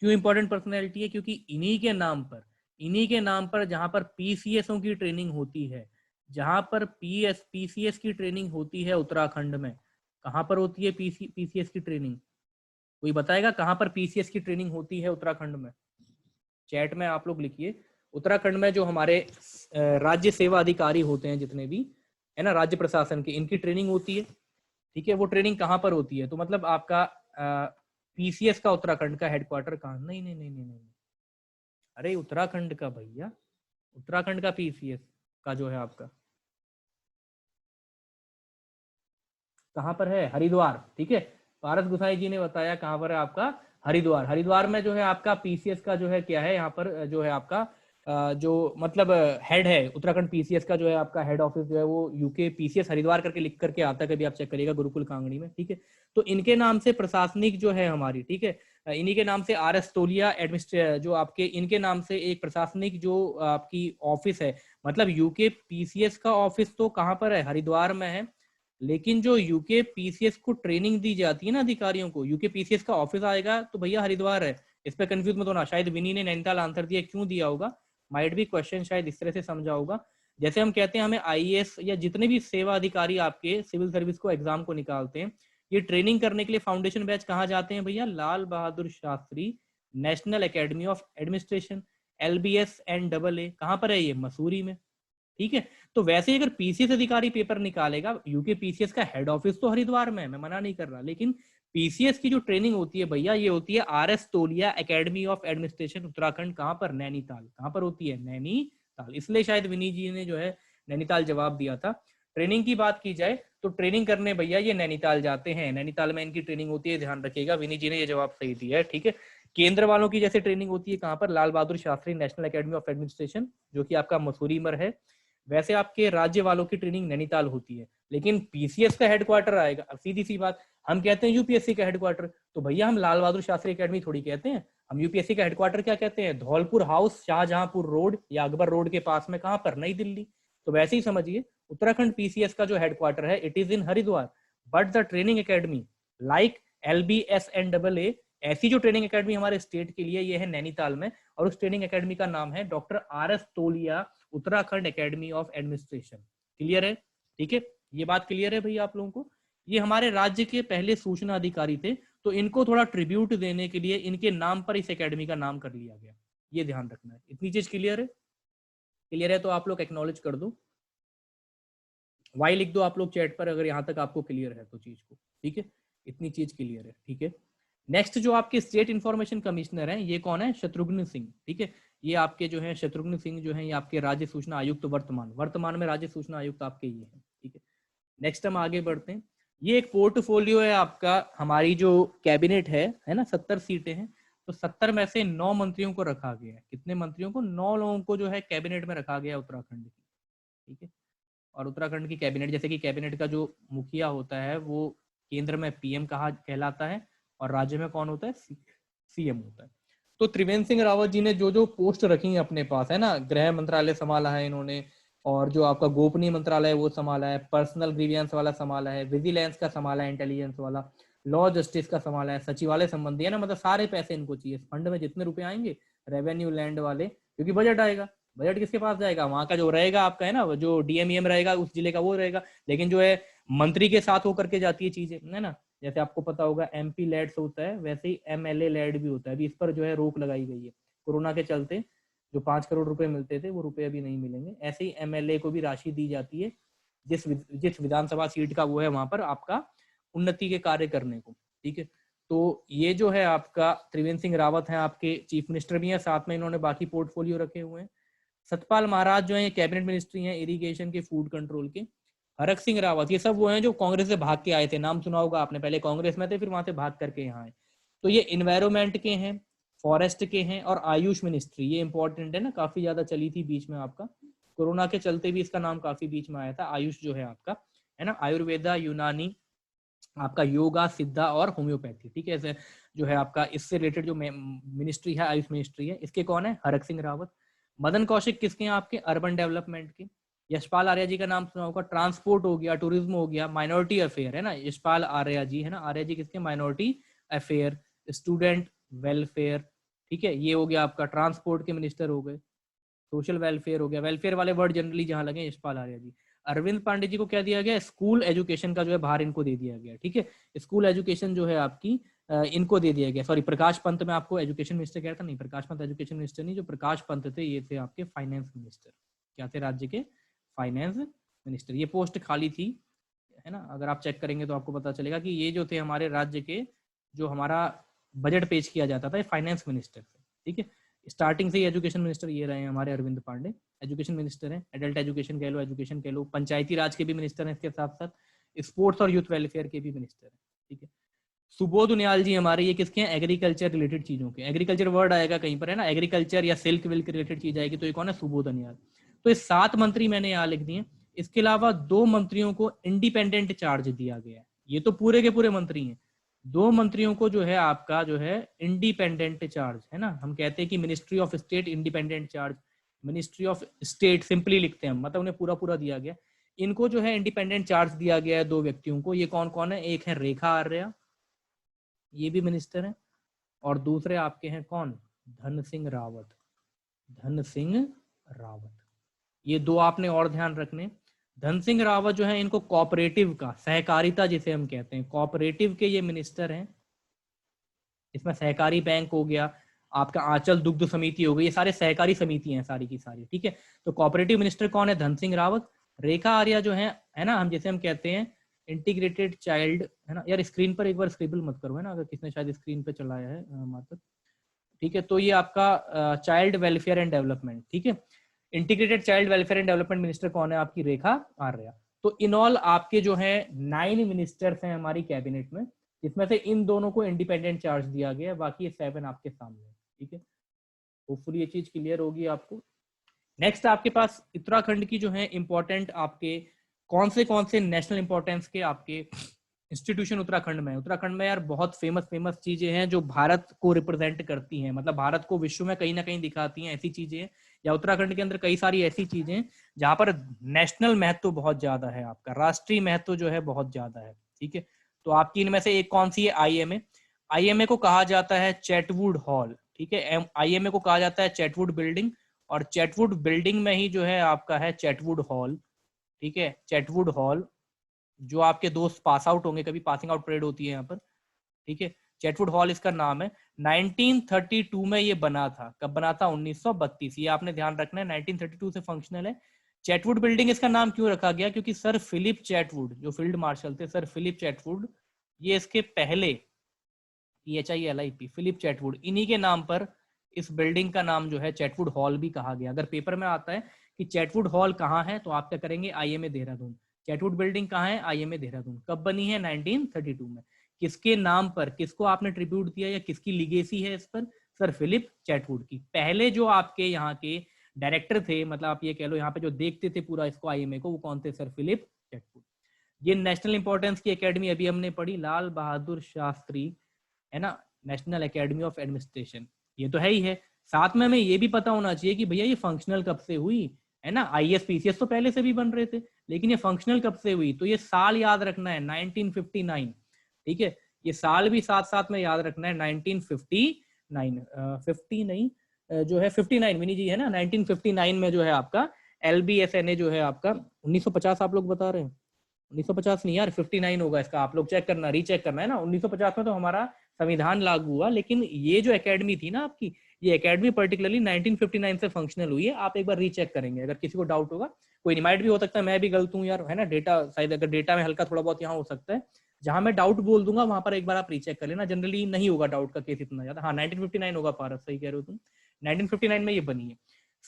क्यों इंपॉर्टेंट पर्सनैलिटी है? क्योंकि इन्हीं के नाम पर जहां पर पीसीएसओ की ट्रेनिंग होती है, जहां पर पीसीएस की ट्रेनिंग होती है उत्तराखंड में, कहां पर होती है पीसीएस की ट्रेनिंग? कोई बताएगा कहां पर पीसीएस की ट्रेनिंग होती है उत्तराखंड में? चैट में आप लोग लिखिए। उत्तराखंड में जो हमारे राज्य सेवा अधिकारी होते हैं जितने भी है ना, राज्य प्रशासन के, इनकी ट्रेनिंग होती है, ठीक है। वो ट्रेनिंग कहाँ पर होती है? तो मतलब आपका पीसीएस का उत्तराखंड का हेडक्वार्टर कहाँ? नहीं नहीं नहीं नहीं नहीं, अरे उत्तराखंड का भैया, उत्तराखंड का पीसीएस का जो है आपका कहाँ पर है? हरिद्वार, ठीक है। पारस गुसाई जी ने बताया कहाँ पर है आपका हरिद्वार। हरिद्वार में जो है आपका पीसीएस का जो है क्या है, यहाँ पर जो है आपका जो मतलब हेड है उत्तराखंड पीसीएस का, जो है आपका हेड ऑफिस जो है वो यूके पीसीएस हरिद्वार करके लिख करके आता है, कभी आप चेक करिएगा गुरुकुल कांगड़ी में, ठीक है। तो इनके नाम से प्रशासनिक जो है हमारी, ठीक है, इन्हीं के नाम से आरएस तोलिया जो आपके, इनके नाम से एक प्रशासनिक जो आपकी ऑफिस है, मतलब यूके पीसीएस का ऑफिस तो कहाँ पर है? हरिद्वार में है। लेकिन जो यूके पीसीएस को ट्रेनिंग दी जाती है ना अधिकारियों को, यूके पीसीएस का ऑफिस आएगा तो भैया हरिद्वार है। इस पे कंफ्यूज मत होना। शायद विनी ने नैनीताल आंसर दिया, क्यों दिया होगा? माइट भी क्वेश्चन शायद इस तरह से समझा होगा। जैसे हम कहते हैं हमें आईएएस या जितने भी सेवा अधिकारी आपके सिविल सर्विस को एग्जाम को निकालते हैं, ये ट्रेनिंग करने के लिए फाउंडेशन बैच कहाँ जाते हैं भैया? Lal Bahadur Shastri national academy of administration, LBS&AA। कहाँ पर है ये? मसूरी में, ठीक है। तो वैसे अगर पीसीएस अधिकारी पेपर निकालेगा, यूके पीसीएस का हेड ऑफिस तो हरिद्वार में है, मैं मना नहीं कर रहा, लेकिन पीसीएस की जो ट्रेनिंग होती है भैया, ये होती है आरएस तोलिया एकेडमी ऑफ एडमिनिस्ट्रेशन उत्तराखंड। कहां पर? नैनीताल। कहां पर होती है? नैनीताल। इसलिए शायद विनी जी ने जो है नैनीताल जवाब दिया था। ट्रेनिंग की बात की जाए तो ट्रेनिंग करने भैया ये नैनीताल जाते हैं, नैनीताल में इनकी ट्रेनिंग होती है, ध्यान रखिएगा। विनी जी ने ये जवाब सही दिया है, ठीक है। केंद्र वालों की जैसे ट्रेनिंग होती है कहां पर? Lal Bahadur Shastri national academy of administration, जो कि आपका मसूरी में है। वैसे आपके राज्य वालों की ट्रेनिंग नैनीताल होती है, लेकिन पीसीएस का हेडक्वार्टर आएगा। अब सीधी सी बात, हम कहते हैं यूपीएससी का हेडक्वार्टर, तो भैया हम लाल बहादुर शास्त्री एकेडमी थोड़ी कहते हैं, हम यूपीएससी का हेडक्वार्टर क्या कहते हैं? धौलपुर हाउस, शाहजहांपुर रोड या अकबर रोड के पास में, कहां पर? नई दिल्ली। तो वैसे ही समझिए उत्तराखंड पीसीएस का जो हेडक्वार्टर है, it is in Haridwar, but the training academy like LBS&AA, ऐसी जो ट्रेनिंग एकेडमी हमारे स्टेट के लिए, ये है नैनीताल में, और उस ट्रेनिंग एकेडमी का नाम है डॉक्टर RS तोलिया Uttarakhand academy of administration. Clear है? ठीक है, ये बात क्लियर है भैया आप लोगों को? ये हमारे राज्य के पहले सूचना अधिकारी थे, तो इनको थोड़ा ट्रिब्यूट देने के लिए इनके नाम पर इस एकेडमी का नाम कर लिया गया, ये ध्यान रखना है। इतनी चीज क्लियर है? क्लियर है तो आप लोग एक्नॉलेज कर दो, वाई लिख दो आप लोग चैट पर, अगर यहाँ तक आपको क्लियर है तो चीज को, ठीक है। इतनी चीज क्लियर है, ठीक है। नेक्स्ट जो आपके स्टेट इंफॉर्मेशन कमिश्नर हैं, ये कौन है? शत्रुघ्न सिंह, ठीक है। ये आपके जो है शत्रुघ्न सिंह जो है, ये आपके राज्य सूचना आयुक्त वर्तमान में राज्य सूचना आयुक्त आपके ये हैं, ठीक है। नेक्स्ट हम आगे बढ़ते हैं। ये एक पोर्टफोलियो है आपका, हमारी जो कैबिनेट है ना, 70 सीटें हैं, तो 70 में से 9 मंत्रियों को रखा गया है। कितने मंत्रियों को? 9 लोगों को जो है कैबिनेट में रखा गया उत्तराखंड की, ठीक है। और उत्तराखंड की कैबिनेट, जैसे कि कैबिनेट का जो मुखिया होता है वो केंद्र में पीएम कहलाता है, और राज्य में कौन होता है? सीएम होता है। तो त्रिवेंद्र सिंह रावत जी ने जो जो पोस्ट रखी है अपने पास, है ना, गृह मंत्रालय संभाला है इन्होंने, और जो आपका गोपनीय मंत्रालय वो संभाला है, पर्सनल ग्रीवियंस वाला संभाला है, विजिलेंस का संभाला है, इंटेलिजेंस वाला, लॉ जस्टिस का संभाला है, सचिवालय संबंधी, है ना, मतलब सारे पैसे इनको चाहिए। फंड में जितने रुपए आएंगे, रेवेन्यू लैंड वाले, क्योंकि बजट आएगा, बजट किसके पास जाएगा? वहां का जो रहेगा आपका, है ना, जो डीएमईएम रहेगा उस जिले का वो रहेगा, लेकिन जो है मंत्री के साथ होकर के जाती है चीजें, है ना। जैसे आपको पता होगा MP लेड्स होता है, वैसे ही MLA लेड भी होता है। अभी इस पर जो है रोक लगाई गई है कोरोना के चलते, जो 5 करोड़ रुपए मिलते थे वो रुपए अभी नहीं मिलेंगे। ऐसे ही MLA को भी राशि दी जाती है जिस विधानसभा सीट का वो है वहां पर आपका उन्नति के कार्य करने को, ठीक है। तो ये जो है आपका त्रिवेंद्र सिंह रावत है, आपके चीफ मिनिस्टर भी हैं, साथ में इन्होंने बाकी पोर्टफोलियो रखे हुए हैं। सतपाल महाराज जो है ये कैबिनेट मिनिस्ट्री हैं, इरिगेशन के, फूड कंट्रोल के। हरक सिंह रावत, ये सब वो हैं जो कांग्रेस से भाग के आए थे, नाम सुना होगा आपने, पहले कांग्रेस में थे फिर वहां से भाग करके यहाँ आए। तो ये इन्वायरमेंट के हैं, फॉरेस्ट के हैं, और आयुष मिनिस्ट्री, ये इंपॉर्टेंट है ना, काफी ज्यादा चली थी बीच में आपका, कोरोना के चलते भी इसका नाम काफी बीच में आया था। आयुष जो है आपका, है ना, आयुर्वेदा, यूनानी, आपका योगा, सिद्धा और होम्योपैथी, ठीक है। जो है आपका इससे रिलेटेड जो मिनिस्ट्री है, आयुष मिनिस्ट्री है, इसके कौन है? हरक सिंह रावत। मदन कौशिक किसके हैं? आपके अर्बन डेवलपमेंट के। यशपाल आर्या जी का नाम सुना होगा, ट्रांसपोर्ट हो गया, टूरिज्म हो गया, माइनॉरिटी अफेयर है ना, यशपाल आर्या जी है ना, आर्या जी किसके? माइनॉरिटी अफेयर, स्टूडेंट वेलफेयर, ठीक है, ये हो गया आपका। ट्रांसपोर्ट के मिनिस्टर हो गए, सोशल वेलफेयर हो गया, वेलफेयर वाले वर्ड जनरली जहां लगे, यशपाल आर्या जी। अरविंद पांडे जी को क्या दिया गया? स्कूल एजुकेशन का जो है भार इनको दे दिया गया, ठीक है, स्कूल एजुकेशन जो है आपकी इनको दे दिया गया। सॉरी, प्रकाश पंत, मैं आपको एजुकेशन मिनिस्टर कह रहा था, नहीं, प्रकाश पंत एजुकेशन मिनिस्टर नहीं, जो प्रकाश पंत थे ये थे आपके फाइनेंस मिनिस्टर। क्या थे? राज्य के फाइनेंस मिनिस्टर। ये पोस्ट खाली थी, है ना, अगर आप चेक करेंगे तो आपको पता चलेगा कि ये जो थे हमारे राज्य के, जो हमारा बजट पेश किया जाता था, ये फाइनेंस मिनिस्टर थे, ठीक है। स्टार्टिंग से ही एजुकेशन मिनिस्टर ये रहे हैं हमारे अरविंद पांडे, एजुकेशन मिनिस्टर हैं, एडल्ट एजुकेशन कह लो, एजुकेशन कह लो, पंचायती राज के भी मिनिस्टर हैं, इसके साथ साथ स्पोर्ट्स और यूथ वेलफेयर के भी मिनिस्टर हैं, ठीक है। सुबोध उनियाल जी हमारे, ये किसके हैं? एग्रीकल्चर रिलेटेड चीजों के, एग्रीकल्चर वर्ड आएगा कहीं पर, है ना, एग्रीकल्चर या सिल्क विल्क रिलेटेड चीज आएगी, तो ये कौन है? सुबोध उनियाल। तो ये 7 मंत्री मैंने यहाँ लिख दिए। इसके अलावा 2 मंत्रियों को इंडिपेंडेंट चार्ज दिया गया है, ये तो पूरे के पूरे मंत्री हैं। 2 मंत्रियों को जो है आपका जो है इंडिपेंडेंट चार्ज, है ना, हम कहते हैं कि ministry of state independent charge, ministry of state simply लिखते हैं, मतलब उन्हें पूरा पूरा दिया गया। इनको जो है इंडिपेंडेंट चार्ज दिया गया है 2 व्यक्तियों को। ये कौन कौन है? एक है रेखा आर्या, ये भी मिनिस्टर है, और दूसरे आपके हैं कौन? धन सिंह रावत, धन सिंह रावत। ये 2 आपने और ध्यान रखने। धन सिंह रावत जो है, इनको कोऑपरेटिव का, सहकारिता जिसे हम कहते हैं, कोऑपरेटिव के ये मिनिस्टर हैं। इसमें सहकारी बैंक हो गया, आपका आंचल दुग्ध समिति हो गई, ये सारे सहकारी समिति हैं सारी की सारी, ठीक है। तो कोऑपरेटिव मिनिस्टर कौन है? धन सिंह रावत। रेखा आर्या जो है ना, हम जैसे हम कहते हैं इंटीग्रेटेड चाइल्ड, है ना, यार स्क्रीन पर एक बार स्क्रिबल मत करो, है ना, अगर किसने शायद स्क्रीन पे चलाया है मात्र, ठीक है। तो ये आपका चाइल्ड वेलफेयर एंड डेवलपमेंट, ठीक है, integrated child welfare and development minister कौन है? आपकी रेखा आर्या। तो इन ऑल आपके जो है 9 मिनिस्टर्स हैं हमारी कैबिनेट में, जिसमें से इन दोनों को इंडिपेंडेंट चार्ज दिया गया है, बाकी ये 7 आपके सामने है, ठीक है। होपफुली ये चीज क्लियर होगी आपको। नेक्स्ट आपके पास उत्तराखंड की जो है इंपॉर्टेंट आपके कौन से नेशनल इंपॉर्टेंस के आपके इंस्टीट्यूशन उत्तराखंड में। उत्तराखंड में यार बहुत फेमस चीजें हैं जो भारत को रिप्रेजेंट करती हैं, मतलब भारत को विश्व में कहीं ना कहीं दिखाती हैं, ऐसी चीजें हैं, या उत्तराखंड के अंदर कई सारी ऐसी चीजें हैं जहां पर नेशनल महत्व बहुत ज्यादा है, आपका राष्ट्रीय महत्व जो है बहुत ज्यादा है, ठीक है। तो आपकी इनमें से एक कौन सी है? आईएमए। आईएमए को कहा जाता है चैटवुड हॉल, ठीक है, आईएमए को कहा जाता है चैटवुड बिल्डिंग, और चैटवुड बिल्डिंग में ही जो है आपका है चैटवुड हॉल, ठीक है, चैटवुड हॉल। जो आपके दोस्त पास आउट होंगे, कभी पासिंग आउट परेड होती है यहाँ पर, ठीक है, चैटवुड हॉल इसका नाम है। 1932 में ये बना था। कब बना था? 1932। ये आपने ध्यान रखना है, 1932 से फंक्शनल है। चैटवुड बिल्डिंग इसका नाम क्यों रखा गया? क्योंकि सर फिलिप चैटवुड जो फील्ड मार्शल थे, सर फिलिप चैटवुड, ये इसके पहले PHILIP, फिलिप चैटवुड, इन्हीं के नाम पर इस बिल्डिंग का नाम जो है चैटवुड हॉल भी कहा गया। अगर पेपर में आता है कि चैटवुड हॉल कहाँ है, तो आप क्या करेंगे? आईएमए देहरादून। चैटवुड बिल्डिंग कहाँ है? आईएमए देहरादून। कब बनी है? 1932 में। किसके नाम पर, किसको आपने ट्रिब्यूट दिया या किसकी लीगेसी है इस पर? सर फिलिप चैटवुड की। पहले जो आपके यहाँ के डायरेक्टर थे, मतलब आप ये कह लो यहाँ पे जो देखते थे पूरा इसको आईएमए को, वो कौन थे? Sir Philip Chetwode. ये नेशनल इंपॉर्टेंस की एकेडमी अभी हमने पढ़ी, लाल बहादुर शास्त्री, है ना, नेशनल एकेडमी ऑफ एडमिनिस्ट्रेशन, ये तो है ही है। साथ में हमें ये भी पता होना चाहिए कि भैया ये फंक्शनल कब से हुई, है ना। आईएएस पीसीएस तो पहले से भी बन रहे थे, लेकिन ये फंक्शनल कब से हुई? तो ये साल याद रखना है, 1959, ठीक है, ये साल भी साथ साथ में याद रखना है, 1959, 50 नहीं, जो है 59 मिनी जी, है ना, 1959 में जो है आपका LBSNA जो है आपका 1950 आप लोग बता रहे हैं, 1950 नहीं यार, 59 होगा इसका, आप लोग चेक करना, रीचेक करना है ना। 1950 में तो हमारा संविधान लागू हुआ, लेकिन ये जो एकेडमी थी ना आपकी, ये एकेडमी पर्टिकुलरली 1959 से फंक्शनल हुई है। आप एक बार रीचेक करेंगे, अगर किसी को डाउट होगा, कोई रिमाइंड भी हो सकता है, मैं भी गलत हूँ यार, है ना, डेटा शायद, अगर डेटा में हल्का थोड़ा बहुत यहाँ हो सकता है, जहां मैं डाउट बोल दूंगा वहां पर एक बार आप रीचेक कर लेना, जनरली नहीं होगा डाउट का केस इतना ज्यादा। हाँ 1959 होगा पारस, सही कह रहे हो तुम, 1959 में ये बनी है।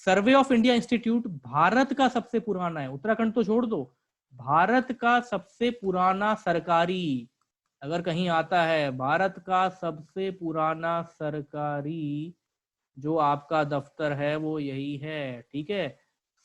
Survey of India institute Bharat का सबसे पुराना है, उत्तराखंड तो छोड़ दो, भारत का सबसे पुराना सरकारी, अगर कहीं आता है भारत का सबसे पुराना सरकारी जो आपका दफ्तर है वो यही है, ठीक है,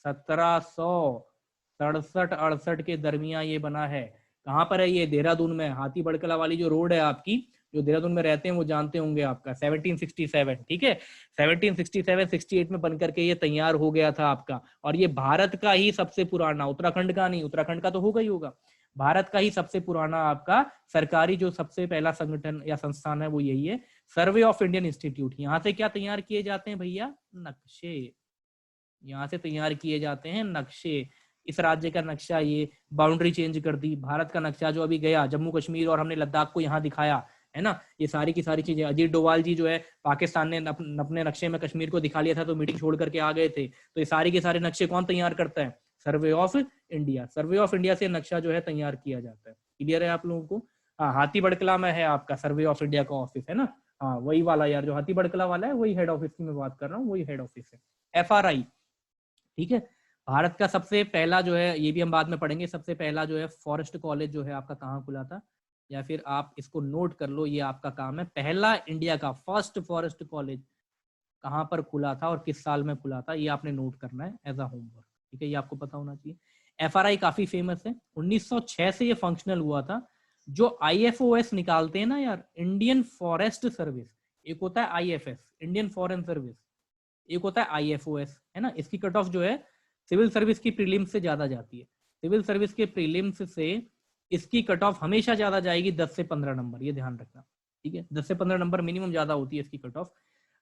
1767-68 के दरमियान ये बना है। कहाँ पर है ये? देहरादून में, हाथी बड़कला वाली जो रोड है आपकी, जो देहरादून में रहते हैं वो जानते होंगे आपका 1767, ठीक है, 1767-68 में बनकर के ये तैयार हो गया था आपका। और ये भारत का ही सबसे पुराना, उत्तराखंड का नहीं, उत्तराखंड का तो होगा ही होगा, भारत का ही सबसे पुराना आपका सरकारी जो सबसे पहला संगठन या संस्थान है वो यही है, सर्वे ऑफ इंडियन इंस्टीट्यूट। यहाँ से क्या तैयार किए जाते हैं भैया? नक्शे। यहाँ से तैयार किए जाते हैं नक्शे। इस राज्य का नक्शा, ये बाउंड्री चेंज कर दी, भारत का नक्शा जो अभी गया जम्मू कश्मीर और हमने लद्दाख को यहाँ दिखाया है ना, ये सारी की सारी चीजें। अजीत डोभाल जी जो है, पाकिस्तान ने अपने नक्शे में कश्मीर को दिखा लिया था तो मीटिंग छोड़ करके आ गए थे, तो ये सारे के सारे नक्शे कौन तैयार करता है? Survey of India. Survey of India से नक्शा जो है तैयार किया जाता है। क्लियर है आप लोगों को? हाँ, हाथी बड़कला में है आपका सर्वे ऑफ इंडिया का ऑफिस, है ना। हाँ, वही वाला यार, जो हाथी बड़कला वाला है वही हेड ऑफिस की मैं बात कर रहा हूँ, वही हेड ऑफिस है, FRI, ठीक है। भारत का सबसे पहला जो है, ये भी हम बाद में पढ़ेंगे, सबसे पहला जो है फॉरेस्ट कॉलेज जो है आपका कहाँ खुला था, या फिर आप इसको नोट कर लो, ये आपका काम है। पहला इंडिया का फर्स्ट फॉरेस्ट कॉलेज कहाँ पर खुला था और किस साल में खुला था, ये आपने नोट करना है एज अ होमवर्क, ठीक है, ये आपको पता होना चाहिए। FRI काफी फेमस है, 1906 से ये फंक्शनल हुआ था। जो IFOS निकालते हैं ना यार, इंडियन फॉरेस्ट सर्विस, एक होता है IFS, इंडियन फॉरेन सर्विस, एक होता है IFOS, है ना। इसकी कट ऑफ जो है सिविल सर्विस की प्रीलिम्स से ज्यादा जाती है। सिविल सर्विस के प्रीलिम्स से इसकी कट ऑफ हमेशा ज्यादा जाएगी, 10 से 15 नंबर, ये ध्यान रखना, ठीक है। 10 से 15 नंबर मिनिमम ज्यादा होती है इसकी cut off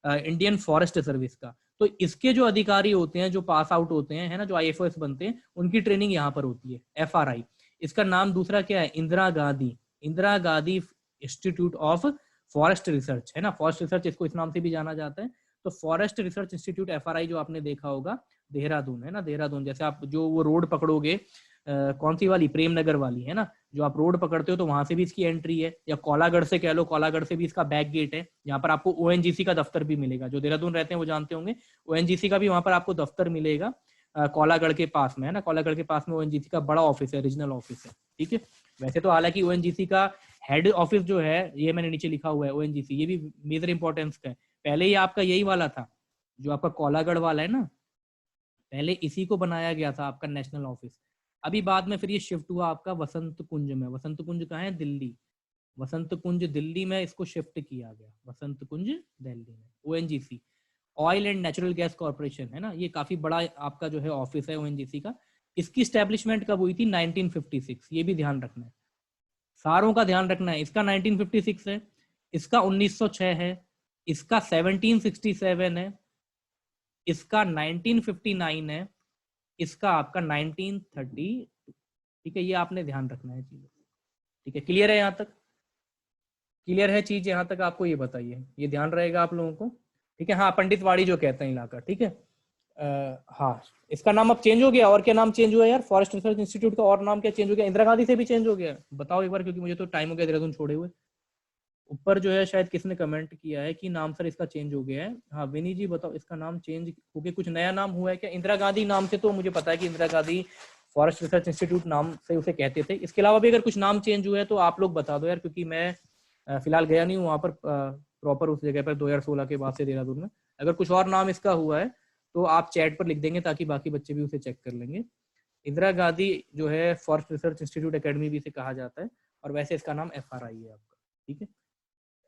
Indian forest service का। तो इसके जो अधिकारी होते हैं, जो पास आउट होते हैं, है ना, जो IFOS बनते हैं, उनकी ट्रेनिंग यहाँ पर होती है, FRI। इसका नाम दूसरा क्या है? Indira Gandhi institute of forest research, है ना। फॉरेस्ट रिसर्च इसको इस नाम से भी जाना जाता है। तो फॉरेस्ट रिसर्च इंस्टीट्यूट FRI जो आपने देखा होगा देहरादून, है ना, देहरादून। जैसे आप जो वो रोड पकड़ोगे, कौन सी वाली, प्रेम नगर वाली, है ना, जो आप रोड पकड़ते हो तो वहां से भी इसकी एंट्री है, या कोलागढ़ से कह लो, कोलागढ़ से भी इसका बैक गेट है। यहाँ पर आपको ONGC का दफ्तर भी मिलेगा, जो देहरादून रहते हैं वो जानते होंगे, ONGC का भी वहां पर आपको दफ्तर मिलेगा कोलागढ़ के पास में, है ना। कोलागढ़ के पास में ONGC का बड़ा ऑफिस है, रीजनल ऑफिस है, ठीक है। वैसे तो हालांकि ONGC का हेड ऑफिस जो है, ये मैंने नीचे लिखा हुआ है ONGC, ये भी मेजर इंपॉर्टेंस का है। पहले ही आपका यही वाला था, जो आपका कोलागढ़ वाला है ना, पहले इसी को बनाया गया था आपका नेशनल ऑफिस। अभी बाद में फिर ये शिफ्ट हुआ आपका वसंत कुंज में। वसंत कुंज कहाँ है? दिल्ली। वसंत कुंज दिल्ली में इसको शिफ्ट किया गया, वसंत कुंज दिल्ली में। ONGC, oil and natural gas corporation, है ना, ये काफी बड़ा आपका जो है ऑफिस है ONGC का। इसकी स्टैब्लिशमेंट कब हुई थी? 1956, ये भी ध्यान रखना है, सारों का ध्यान रखना है। इसका 1956 है, इसका 1906 है, इसका 1767 है, इसका 1959 है, इसका आपका 1930, ठीक है। ये आपने ध्यान रखना है चीजें, ठीक है। क्लियर है यहाँ तक? क्लियर है चीज यहाँ तक? आपको ये बताइए, ये ध्यान रहेगा आप लोगों को, ठीक है। हाँ, पंडितवाड़ी जो कहते हैं इलाका, ठीक है। हाँ, इसका नाम अब चेंज हो गया। और क्या नाम चेंज हुआ यार फॉरेस्ट रिसर्च इंस्टीट्यूट का? और नाम क्या चेंज हो गया? इंदिरा गांधी से भी चेंज हो गया? बताओ एक बार, क्योंकि मुझे तो टाइम हो गया देहरादून छोड़े हुए। ऊपर जो है शायद किसने कमेंट किया है कि नाम सर इसका चेंज हो गया है। हाँ विनी जी बताओ, इसका नाम चेंज हो गया, कुछ नया नाम हुआ है क्या? इंदिरा गांधी नाम से तो मुझे पता है कि Indira Gandhi forest research institute नाम से उसे कहते थे। इसके अलावा भी अगर कुछ नाम चेंज हुआ है तो आप लोग बता दो यार, क्योंकि मैं फिलहाल गया नहीं हूँ वहाँ पर प्रॉपर उस जगह पर 2016 के बाद से देहरादून में। अगर कुछ और नाम इसका हुआ है तो आप चैट पर लिख देंगे ताकि बाकी बच्चे भी उसे चेक कर लेंगे। इंदिरा गांधी जो है फॉरेस्ट रिसर्च इंस्टीट्यूट अकेडमी भी इसे कहा जाता है, और वैसे इसका नाम FRI है आपका, ठीक है।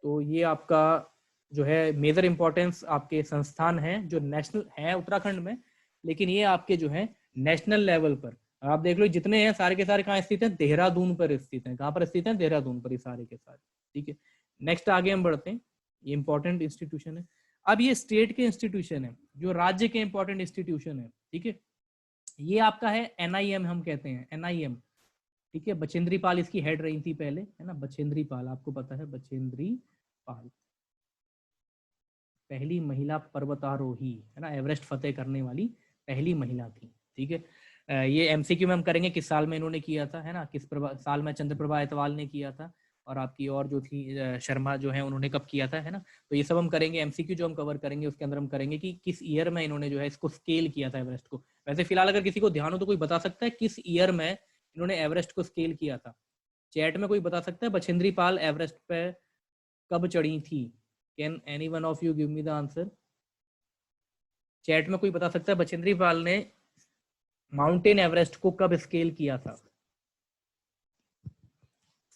तो ये आपका जो है मेजर इंपॉर्टेंस आपके संस्थान हैं जो नेशनल है उत्तराखंड में, लेकिन ये आपके जो है नेशनल लेवल पर आप देख लो जितने हैं सारे के सारे कहाँ स्थित हैं? देहरादून पर स्थित हैं। कहाँ पर स्थित हैं? देहरादून पर, ये सारे के सारे, ठीक है। नेक्स्ट आगे हम बढ़ते हैं। ये इंपॉर्टेंट इंस्टीट्यूशन है। अब ये स्टेट के इंस्टीट्यूशन है, जो राज्य के इंपॉर्टेंट इंस्टीट्यूशन है, ठीक है। ये आपका है NIM, हम कहते हैं NIM, ठीक है। बचेंद्री पाल इसकी हेड रही थी पहले, है ना। बचेंद्री पाल, आपको पता है बचेंद्री पाल पहली महिला पर्वतारोही, है ना, एवरेस्ट फतेह करने वाली पहली महिला थी, ठीक है। ये MCQ में हम करेंगे किस साल में इन्होंने किया था, है ना, किस साल में चंद्रप्रभा एतवाल ने किया था, और आपकी और जो थी शर्मा जो है उन्होंने कब किया था, है ना। तो ये सब हम करेंगे। MCQ जो हम कवर करेंगे उसके अंदर हम करेंगे कि किस ईयर में इन्होंने जो है इसको स्केल किया था एवरेस्ट को। वैसे फिलहाल अगर किसी को ध्यान हो तो कोई बता सकता है किस ईयर में इन्होंने एवरेस्ट को स्केल किया था? चैट में कोई बता सकता है बछेंद्री पाल एवरेस्ट पे कब चढ़ी थी? Can any one of you give me the answer? Chat में कोई बता सकता है बछेंद्री पाल ने माउंटेन एवरेस्ट को कब स्केल किया था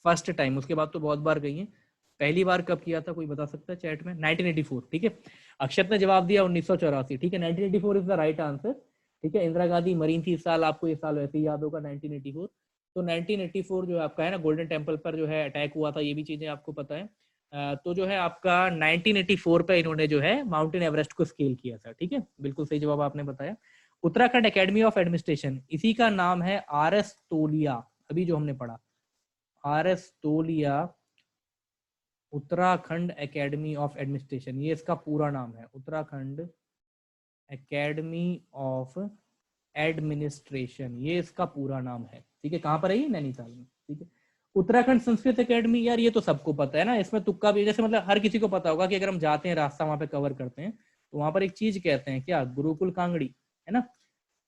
फर्स्ट टाइम? उसके बाद तो बहुत बार गई है, पहली बार कब किया था, कोई बता सकता है चैट में? 1984, ठीक है। अक्षत ने जवाब दिया 1984, ठीक है। 1984 इज द राइट आंसर, ठीक है। इंदिरा गांधी मरीन थी इस साल, आपको ये साल वैसे ही याद होगा 1984। तो 1984 जो आपका है ना, गोल्डन टेम्पल पर जो है अटैक हुआ था, ये भी चीजें आपको पता है। तो जो है आपका 1984 पे इन्होंने जो है माउंटेन एवरेस्ट को स्केल किया था, ठीक है। बिल्कुल सही जवाब आपने बताया। उत्तराखंड एकेडमी ऑफ एडमिनिस्ट्रेशन, इसी का नाम है RS तोलिया, अभी जो हमने पढ़ा RS तोलिया उत्तराखंड एकेडमी ऑफ एडमिनिस्ट्रेशन, ये इसका पूरा नाम है, उत्तराखंड एकेडमी ऑफ एडमिनिस्ट्रेशन, ये इसका पूरा नाम है, ठीक है। कहाँ पर है ये? नैनीताल में, ठीक है। उत्तराखंड संस्कृत एकेडमी, यार ये तो सबको पता है ना, इसमें तुक्का भी, जैसे मतलब हर किसी को पता होगा कि अगर हम जाते हैं रास्ता वहां पे कवर करते हैं तो वहां पर एक चीज कहते हैं क्या, गुरुकुल कांगड़ी, है ना।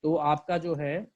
तो आपका जो है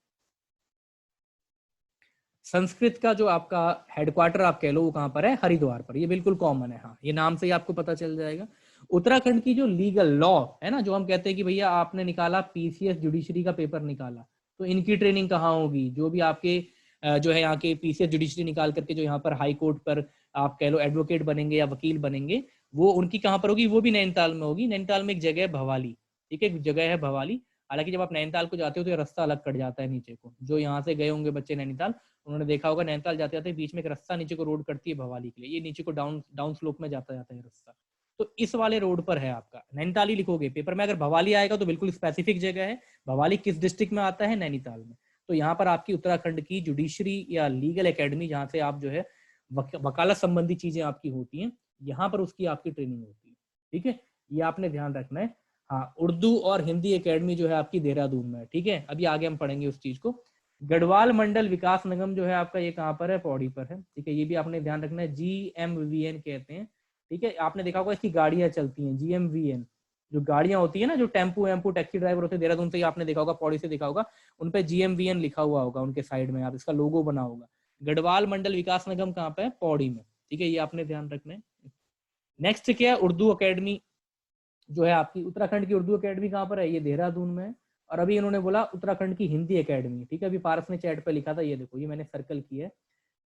संस्कृत का जो आपका हेडक्वार्टर आप कह लो वो कहाँ पर है? हरिद्वार पर, ये बिल्कुल कॉमन है, हाँ, ये नाम से ही आपको पता चल जाएगा। उत्तराखंड की जो लीगल लॉ है ना, जो हम कहते हैं कि भैया आपने निकाला PCS जुडिशरी का पेपर निकाला, तो इनकी ट्रेनिंग कहाँ होगी? जो भी आपके जो है यहाँ के PCS जुडिशरी निकाल करके जो यहाँ पर हाई कोर्ट पर आप कह लो एडवोकेट बनेंगे या वकील बनेंगे, वो उनकी कहाँ पर होगी? वो भी नैनीताल में होगी। नैनीताल में एक जगह है भवाली, ठीक है, एक जगह है भवाली। हालांकि जब आप नैनीताल को जाते हो तो ये रास्ता अलग कट जाता है नीचे को, जो यहाँ से गए होंगे बच्चे नैनीताल, उन्होंने देखा होगा नैनीताल जाते जाते बीच में एक रास्ता नीचे को रोड कटती है भवाली के लिए, ये नीचे को डाउन डाउन स्लोप में जाता जाता है रास्ता, तो इस वाले रोड पर है आपका। नैनीताल ही लिखोगे पेपर में, अगर भवाली आएगा तो बिल्कुल स्पेसिफिक जगह है। भवाली किस डिस्ट्रिक्ट में आता है? नैनीताल में। तो यहाँ पर आपकी उत्तराखंड की जुडिशरी या लीगल एकेडमी, जहाँ से आप जो है वकालत संबंधी चीजें आपकी होती हैं, यहाँ पर उसकी आपकी ट्रेनिंग होती है, ठीक है। ये आपने ध्यान रखना है। हाँ, उर्दू और हिंदी एकेडमी जो है आपकी देहरादून में है, ठीक है। अभी आगे हम पढ़ेंगे उस चीज को। गढ़वाल मंडल विकास निगम जो है आपका, ये कहाँ पर है? पौड़ी पर है, ठीक है। ये भी आपने ध्यान रखना है, GMVN कहते हैं, ठीक है। आपने देखा होगा इसकी गाड़ियां चलती हैं, GMVN जो गाड़ियां होती है ना, जो टेम्पू वेम्पू टैक्सी ड्राइवर होते हैं देहरादून से, आपने देखा होगा, पौड़ी से देखा होगा, उन पे GMVN लिखा हुआ होगा उनके साइड में, आप इसका लोगो बना होगा। गढ़वाल मंडल विकास निगम कहाँ पे है? पौड़ी में, ठीक है। ये आपने ध्यान रखना है। नेक्स्ट क्या है? उर्दू अकेडमी जो है आपकी, उत्तराखंड की उर्दू अकेडमी कहाँ पर है? ये देहरादून में। और अभी इन्होंने बोला उत्तराखंड की हिंदी एकेडमी, ठीक है। अभी पारस ने चैट पे लिखा था, ये देखो, ये मैंने सर्कल किया है,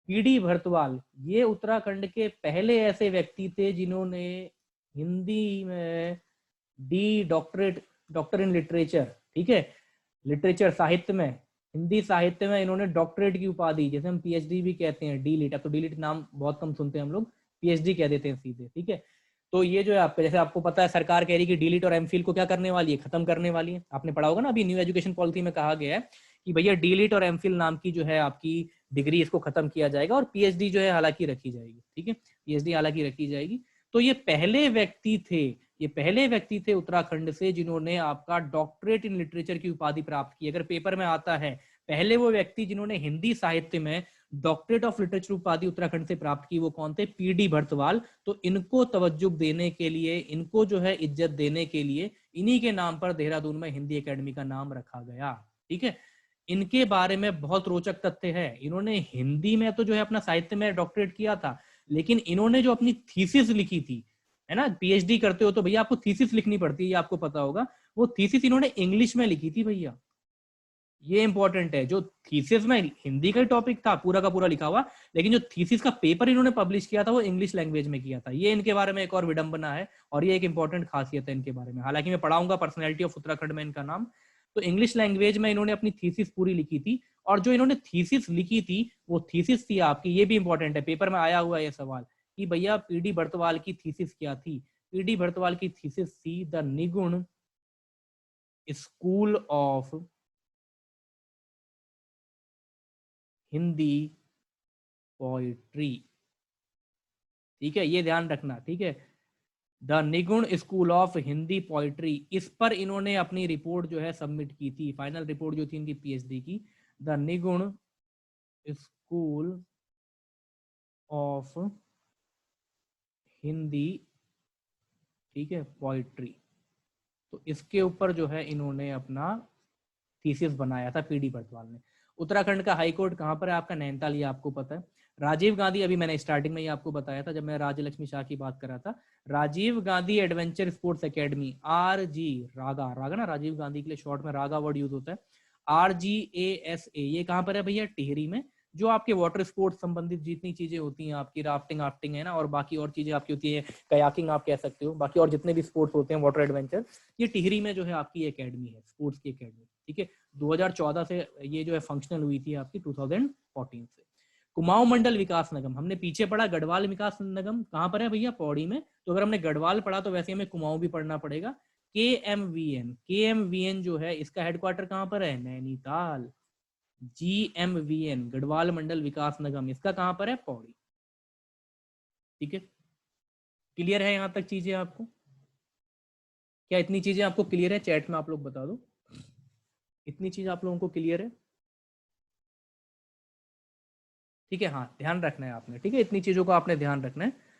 PD भरतवाल, ये उत्तराखंड के पहले ऐसे व्यक्ति थे जिन्होंने हिंदी में डॉक्टर इन लिटरेचर, ठीक है, लिटरेचर साहित्य में, हिंदी साहित्य में इन्होंने डॉक्टरेट की उपाधि, जैसे हम PhD भी कहते हैं, D.Litt, अब तो D.Litt नाम बहुत कम सुनते हैं हम लोग, PhD कह देते हैं सीधे, ठीक है। तो ये जो है आपका, जैसे आपको पता है सरकार कह रही है कि D.Litt और M.Phil को क्या करने वाली है? खत्म करने वाली है। आपने पढ़ा होगा ना, अभी न्यू एजुकेशन पॉलिसी में कहा गया है कि भैया D.Litt और M.Phil नाम की जो है आपकी डिग्री, इसको खत्म किया जाएगा और PhD जो है हालांकि रखी जाएगी, ठीक है, PhD हालांकि रखी जाएगी। तो ये पहले व्यक्ति थे, ये पहले व्यक्ति थे उत्तराखंड से जिन्होंने आपका डॉक्टरेट इन लिटरेचर की उपाधि प्राप्त की। अगर पेपर में आता है पहले वो व्यक्ति जिन्होंने हिंदी साहित्य में डॉक्टरेट ऑफ लिटरेचर उपाधि उत्तराखंड से प्राप्त की, वो कौन थे? PD भरतवाल। तो इनको तवज्जो देने के लिए, इनको जो है इज्जत देने के लिए, इन्हीं के नाम पर देहरादून में हिंदी एकेडमी का नाम रखा गया, ठीक है। इनके बारे में बहुत रोचक तथ्य है, इन्होंने हिंदी में तो जो है अपना साहित्य में डॉक्टरेट किया था, लेकिन इन्होंने जो अपनी थीसिस लिखी थी, है ना, PhD करते हो तो भैया आपको थीसिस लिखनी पड़ती है, ये आपको पता होगा, वो थीसिस इन्होंने इंग्लिश में लिखी थी भैया, ये इंपॉर्टेंट है। जो थीसिस में हिंदी का टॉपिक था पूरा का पूरा लिखा हुआ, लेकिन जो थीसिस का पेपर इन्होंने पब्लिश किया था वो इंग्लिश लैंग्वेज में किया था। ये इनके बारे में एक और विडंबना है, और ये एक इंपॉर्टेंट खासियत है इनके बारे में। हालांकि मैं पढ़ाऊंगा पर्सनैलिटी ऑफ उत्तराखंड में इनका नाम। तो इंग्लिश लैंग्वेज में इन्होंने अपनी थीसिस पूरी लिखी थी, और जो इन्होंने थीसिस लिखी थी वो थीसिस थी आपकी, ये भी इंपॉर्टेंट है, पेपर में आया हुआ है ये सवाल कि भैया PD भरतवाल की थीसिस क्या थी? PD भरतवाल की थीसिस थी the Nirgun school of Hindi poetry, ठीक है, ये ध्यान रखना, ठीक है। The Nirgun school of Hindi poetry, इस पर इन्होंने अपनी रिपोर्ट जो है सबमिट की थी, फाइनल रिपोर्ट जो थी इनकी PhD की, the Nirgun school of Hindi, ठीक है, पोइट्री। तो इसके ऊपर जो है इन्होंने अपना थीसिस बनाया था PD भरतवाल ने। उत्तराखंड का हाई कोर्ट कहाँ पर है आपका? नैनीताल, ये आपको पता है। राजीव गांधी, अभी मैंने स्टार्टिंग में ही आपको बताया था जब मैं राज्य शाह की बात कर रहा था, Rajiv Gandhi adventure sports academy, RG, RaGa, RaGa ना, राजीव गांधी के लिए शॉर्ट में रागा वर्ड यूज होता है, RGASA, ये कहाँ पर है भैया? टिहरी में। जो आपके वाटर स्पोर्ट्स संबंधित जितनी चीजें होती हैं आपकी, राफ्टिंग आफ्टिंग है ना, और बाकी और चीजें आपकी होती है, कयाकिंग आप कह सकते हो, बाकी और जितने भी स्पोर्ट्स होते हैं वाटर एडवेंचर, ये टिहरी में जो है आपकी एकेडमी है, स्पोर्ट्स की एकेडमी। ठीक है, 2014 से ये जो है फंक्शनल हुई थी आपकी 2014 से। कुमाऊं मंडल विकास निगम, हमने पीछे पढ़ा गढ़वाल विकास निगम कहाँ पर है भैया, पौड़ी में। तो अगर हमने गढ़वाल पढ़ा तो वैसे हमें कुमाऊं भी पढ़ना पड़ेगा। KMVN जो है इसका हेडक्वार्टर कहाँ पर है, नैनीताल। GMVN गढ़वाल मंडल विकास निगम, इसका कहाँ पर है, पौड़ी। ठीक है, क्लियर है यहाँ तक चीजें आपको? क्या इतनी चीजें आपको क्लियर है? चैट में आप लोग बता दो, इतनी चीज आप लोगों को क्लियर है? ठीक है, हाँ ध्यान रखना है आपने, ठीक है, इतनी चीजों को आपने ध्यान रखना है।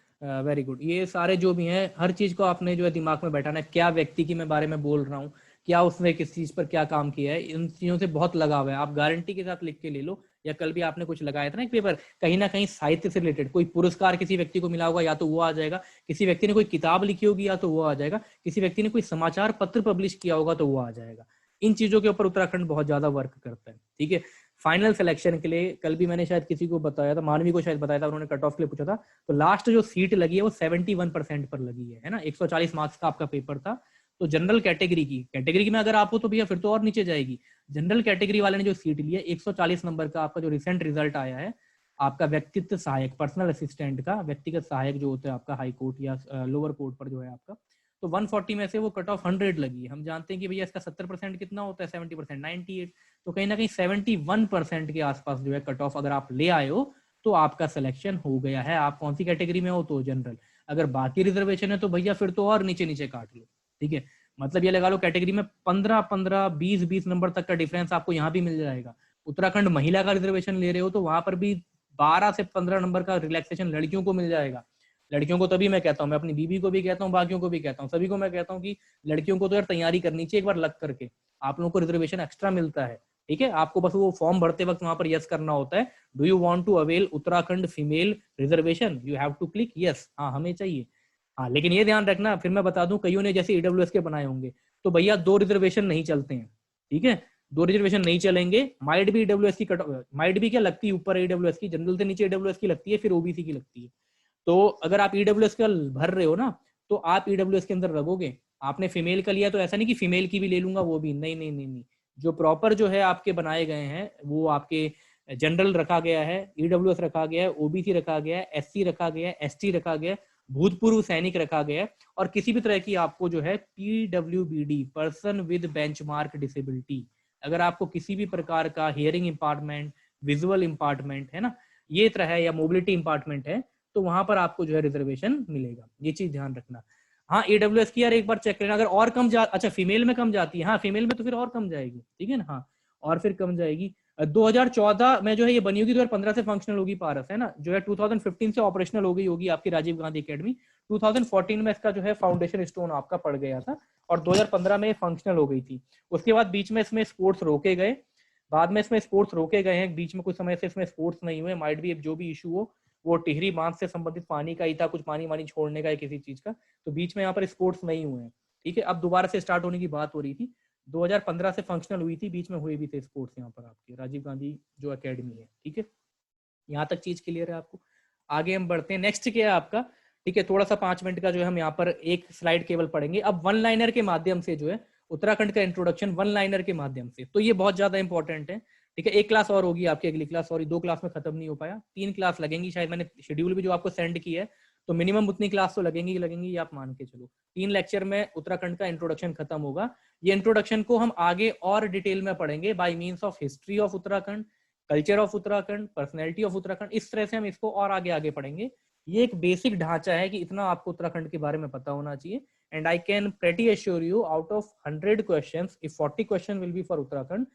Very good. ये सारे जो भी हैं हर चीज को आपने जो है दिमाग में बैठाना है, क्या व्यक्ति की मैं बारे में बोल रहा हूँ, क्या उसने किस चीज पर क्या काम किया है, इन चीजों से बहुत लगाव है, आप गारंटी के साथ लिख के ले लो। या कल भी आपने कुछ लगाया था ना एक पेपर, कहीं ना कहीं साहित्य से रिलेटेड कोई पुरस्कार किसी व्यक्ति को मिला होगा, या तो वो आ जाएगा, किसी व्यक्ति ने कोई किताब लिखी होगी या तो वो आ जाएगा, किसी व्यक्ति ने कोई समाचार पत्र पब्लिश किया होगा तो वो आ जाएगा। इन चीजों के ऊपर उत्तराखंड बहुत ज्यादा वर्क करता है। ठीक है, फाइनल सिलेक्शन के लिए कल भी मैंने शायद किसी को बताया था, मानवी को शायद बताया था, उन्होंने कट ऑफ के लिए पूछा था, तो लास्ट जो सीट लगी है वो 71% पर लगी है ना, 140 मार्क्स का आपका पेपर था। तो जनरल कैटेगरी में अगर आप हो तो भैया फिर तो और नीचे जाएगी। जनरल कैटेगरी वाले ने जो सीट ली है 140 नंबर का, आपका जो रिसेंट रिजल्ट आया है, आपका व्यक्तित्व सहायक, पर्सनल असिस्टेंट का व्यक्तिगत सहायक जो होता है आपका हाई कोर्ट या लोअर कोर्ट पर जो है आपका, तो 140 में से वो कट ऑफ 100 लगी। हम जानते हैं कि भैया इसका 70% कितना होता है, 70%, 98। तो कहीं ना कहीं 71% के आसपास जो है कट ऑफ अगर आप ले आए हो तो आपका सिलेक्शन हो गया है। आप कौन सी कैटेगरी में हो, तो जनरल। अगर बाकी रिजर्वेशन है तो भैया फिर तो और नीचे नीचे काट लो। ठीक है, मतलब ये लगा लो कैटेगरी में 15-15, 20-20 नंबर तक का डिफरेंस आपको यहाँ भी मिल जाएगा। उत्तराखंड महिला का रिजर्वेशन ले रहे हो तो वहां पर भी 12 से 15 नंबर का रिलैक्सेशन लड़कियों को मिल जाएगा। लड़कियों को तभी मैं कहता हूँ, मैं अपनी बीबी को भी कहता हूँ, बाकियों को भी कहता हूँ, सभी को मैं कहता हूँ कि लड़कियों को तो यार तैयारी करनी चाहिए एक बार लग करके, आप लोगों को रिजर्वेशन एक्स्ट्रा मिलता है। ठीक है, आपको बस वो फॉर्म भरते वक्त वहां पर यस करना होता है, do you want to avail Uttarakhand female reservation, you have to click yes, हाँ हमें चाहिए। हाँ लेकिन ये ध्यान रखना, फिर मैं बता दूं कईयों ने जैसे ईडब्ल्यूएस के बनाए होंगे, तो भैया 2 रिजर्वेशन नहीं चलते हैं। ठीक है, 2 रिजर्वेशन नहीं चलेंगे। माइट भी ईडब्ल्यूएस की कट, माइट भी क्या लगती है ऊपर ईडब्ल्यूएस की, जनरल से नीचे ईडब्ल्यूएस की लगती है, फिर ओबीसी की लगती है। तो अगर आप ईडब्ल्यूएस का भर रहे हो ना, तो आप ईडब्ल्यूएस के अंदर लगोगे। आपने फीमेल का लिया तो ऐसा नहीं कि फीमेल की भी ले लूंगा, वो भी नहीं, नहीं नहीं नहीं। जो प्रॉपर जो है आपके बनाए गए हैं वो आपके जनरल रखा गया है, ईडब्ल्यूएस रखा गया है, ओबीसी रखा गया है, एससी रखा गया है, एसटी रखा गया है, भूतपूर्व सैनिक रखा गया है, और किसी भी तरह की आपको जो है PWBD, person with benchmark disability, अगर आपको किसी भी प्रकार का हियरिंग इंपार्टमेंट, विजुअल इंपार्टमेंट है ना, ये तरह है, या मोबिलिटी इंपार्टमेंट है, तो वहां पर आपको जो है रिजर्वेशन मिलेगा। ये चीज ध्यान रखना। हाँ ईडब्ल्यूएस की यार एक बार चेक करना, अगर और कम जा, अच्छा फीमेल में कम जाती है, हाँ फीमेल में तो फिर और कम जाएगी। ठीक है ना, हाँ और फिर कम जाएगी। 2014 में जो है ये बनी होगी, 2015 से फंक्शनल होगी पारस, है ना, जो है 2015 से ऑपरेशनल हो गई होगी आपकी राजीव गांधी एकेडमी। 2014 में इसका जो है फाउंडेशन स्टोन आपका पड़ गया था, और 2015 में फंक्शनल हो गई थी। उसके बाद बीच में इसमें स्पोर्ट्स रोके गए, बाद में इसमें स्पोर्ट्स रोके गए हैं, बीच में कुछ समय से इसमें स्पोर्ट्स नहीं हुए, माइट भी जो भी इशू हो, वो टिहरी बांध से संबंधित पानी का ही था, कुछ पानी वानी छोड़ने का है किसी चीज का, तो बीच में यहाँ पर स्पोर्ट्स नहीं हुए हैं। ठीक है, अब दोबारा से स्टार्ट होने की बात हो रही थी, 2015 से फंक्शनल हुई थी, बीच में हुए भी थे स्पोर्ट्स यहाँ पर आपके राजीव गांधी जो एकेडमी है। ठीक है, यहाँ तक चीज क्लियर है आपको? आगे हम बढ़ते हैं, नेक्स्ट क्या है आपका। ठीक है, थोड़ा सा 5 मिनट का जो है हम यहाँ पर एक स्लाइड केवल पढ़ेंगे। अब वन लाइनर के माध्यम से जो है उत्तराखंड का इंट्रोडक्शन वन लाइनर के माध्यम से, तो ये बहुत ज्यादा इंपॉर्टेंट है। ठीक है, एक क्लास और होगी आपकी, अगली क्लास, सॉरी 2 क्लास में खत्म नहीं हो पाया, 3 क्लास लगेंगी शायद, मैंने शेड्यूल भी जो आपको सेंड किया है, तो मिनिमम उतनी क्लास तो लगेंगी, ये आप मान के चलो। 3 लेक्चर में उत्तराखंड का इंट्रोडक्शन खत्म होगा। ये इंट्रोडक्शन को हम आगे और डिटेल में पढ़ेंगे bye means of history of Uttarakhand, culture of Uttarakhand, personality of Uttarakhand, इस तरह से हम इसको और आगे आगे पढ़ेंगे। ये एक बेसिक ढांचा है कि इतना आपको उत्तराखंड के बारे में पता होना चाहिए। And I can pretty assure you out of 100 questions, if 40 question will be for Uttarakhand,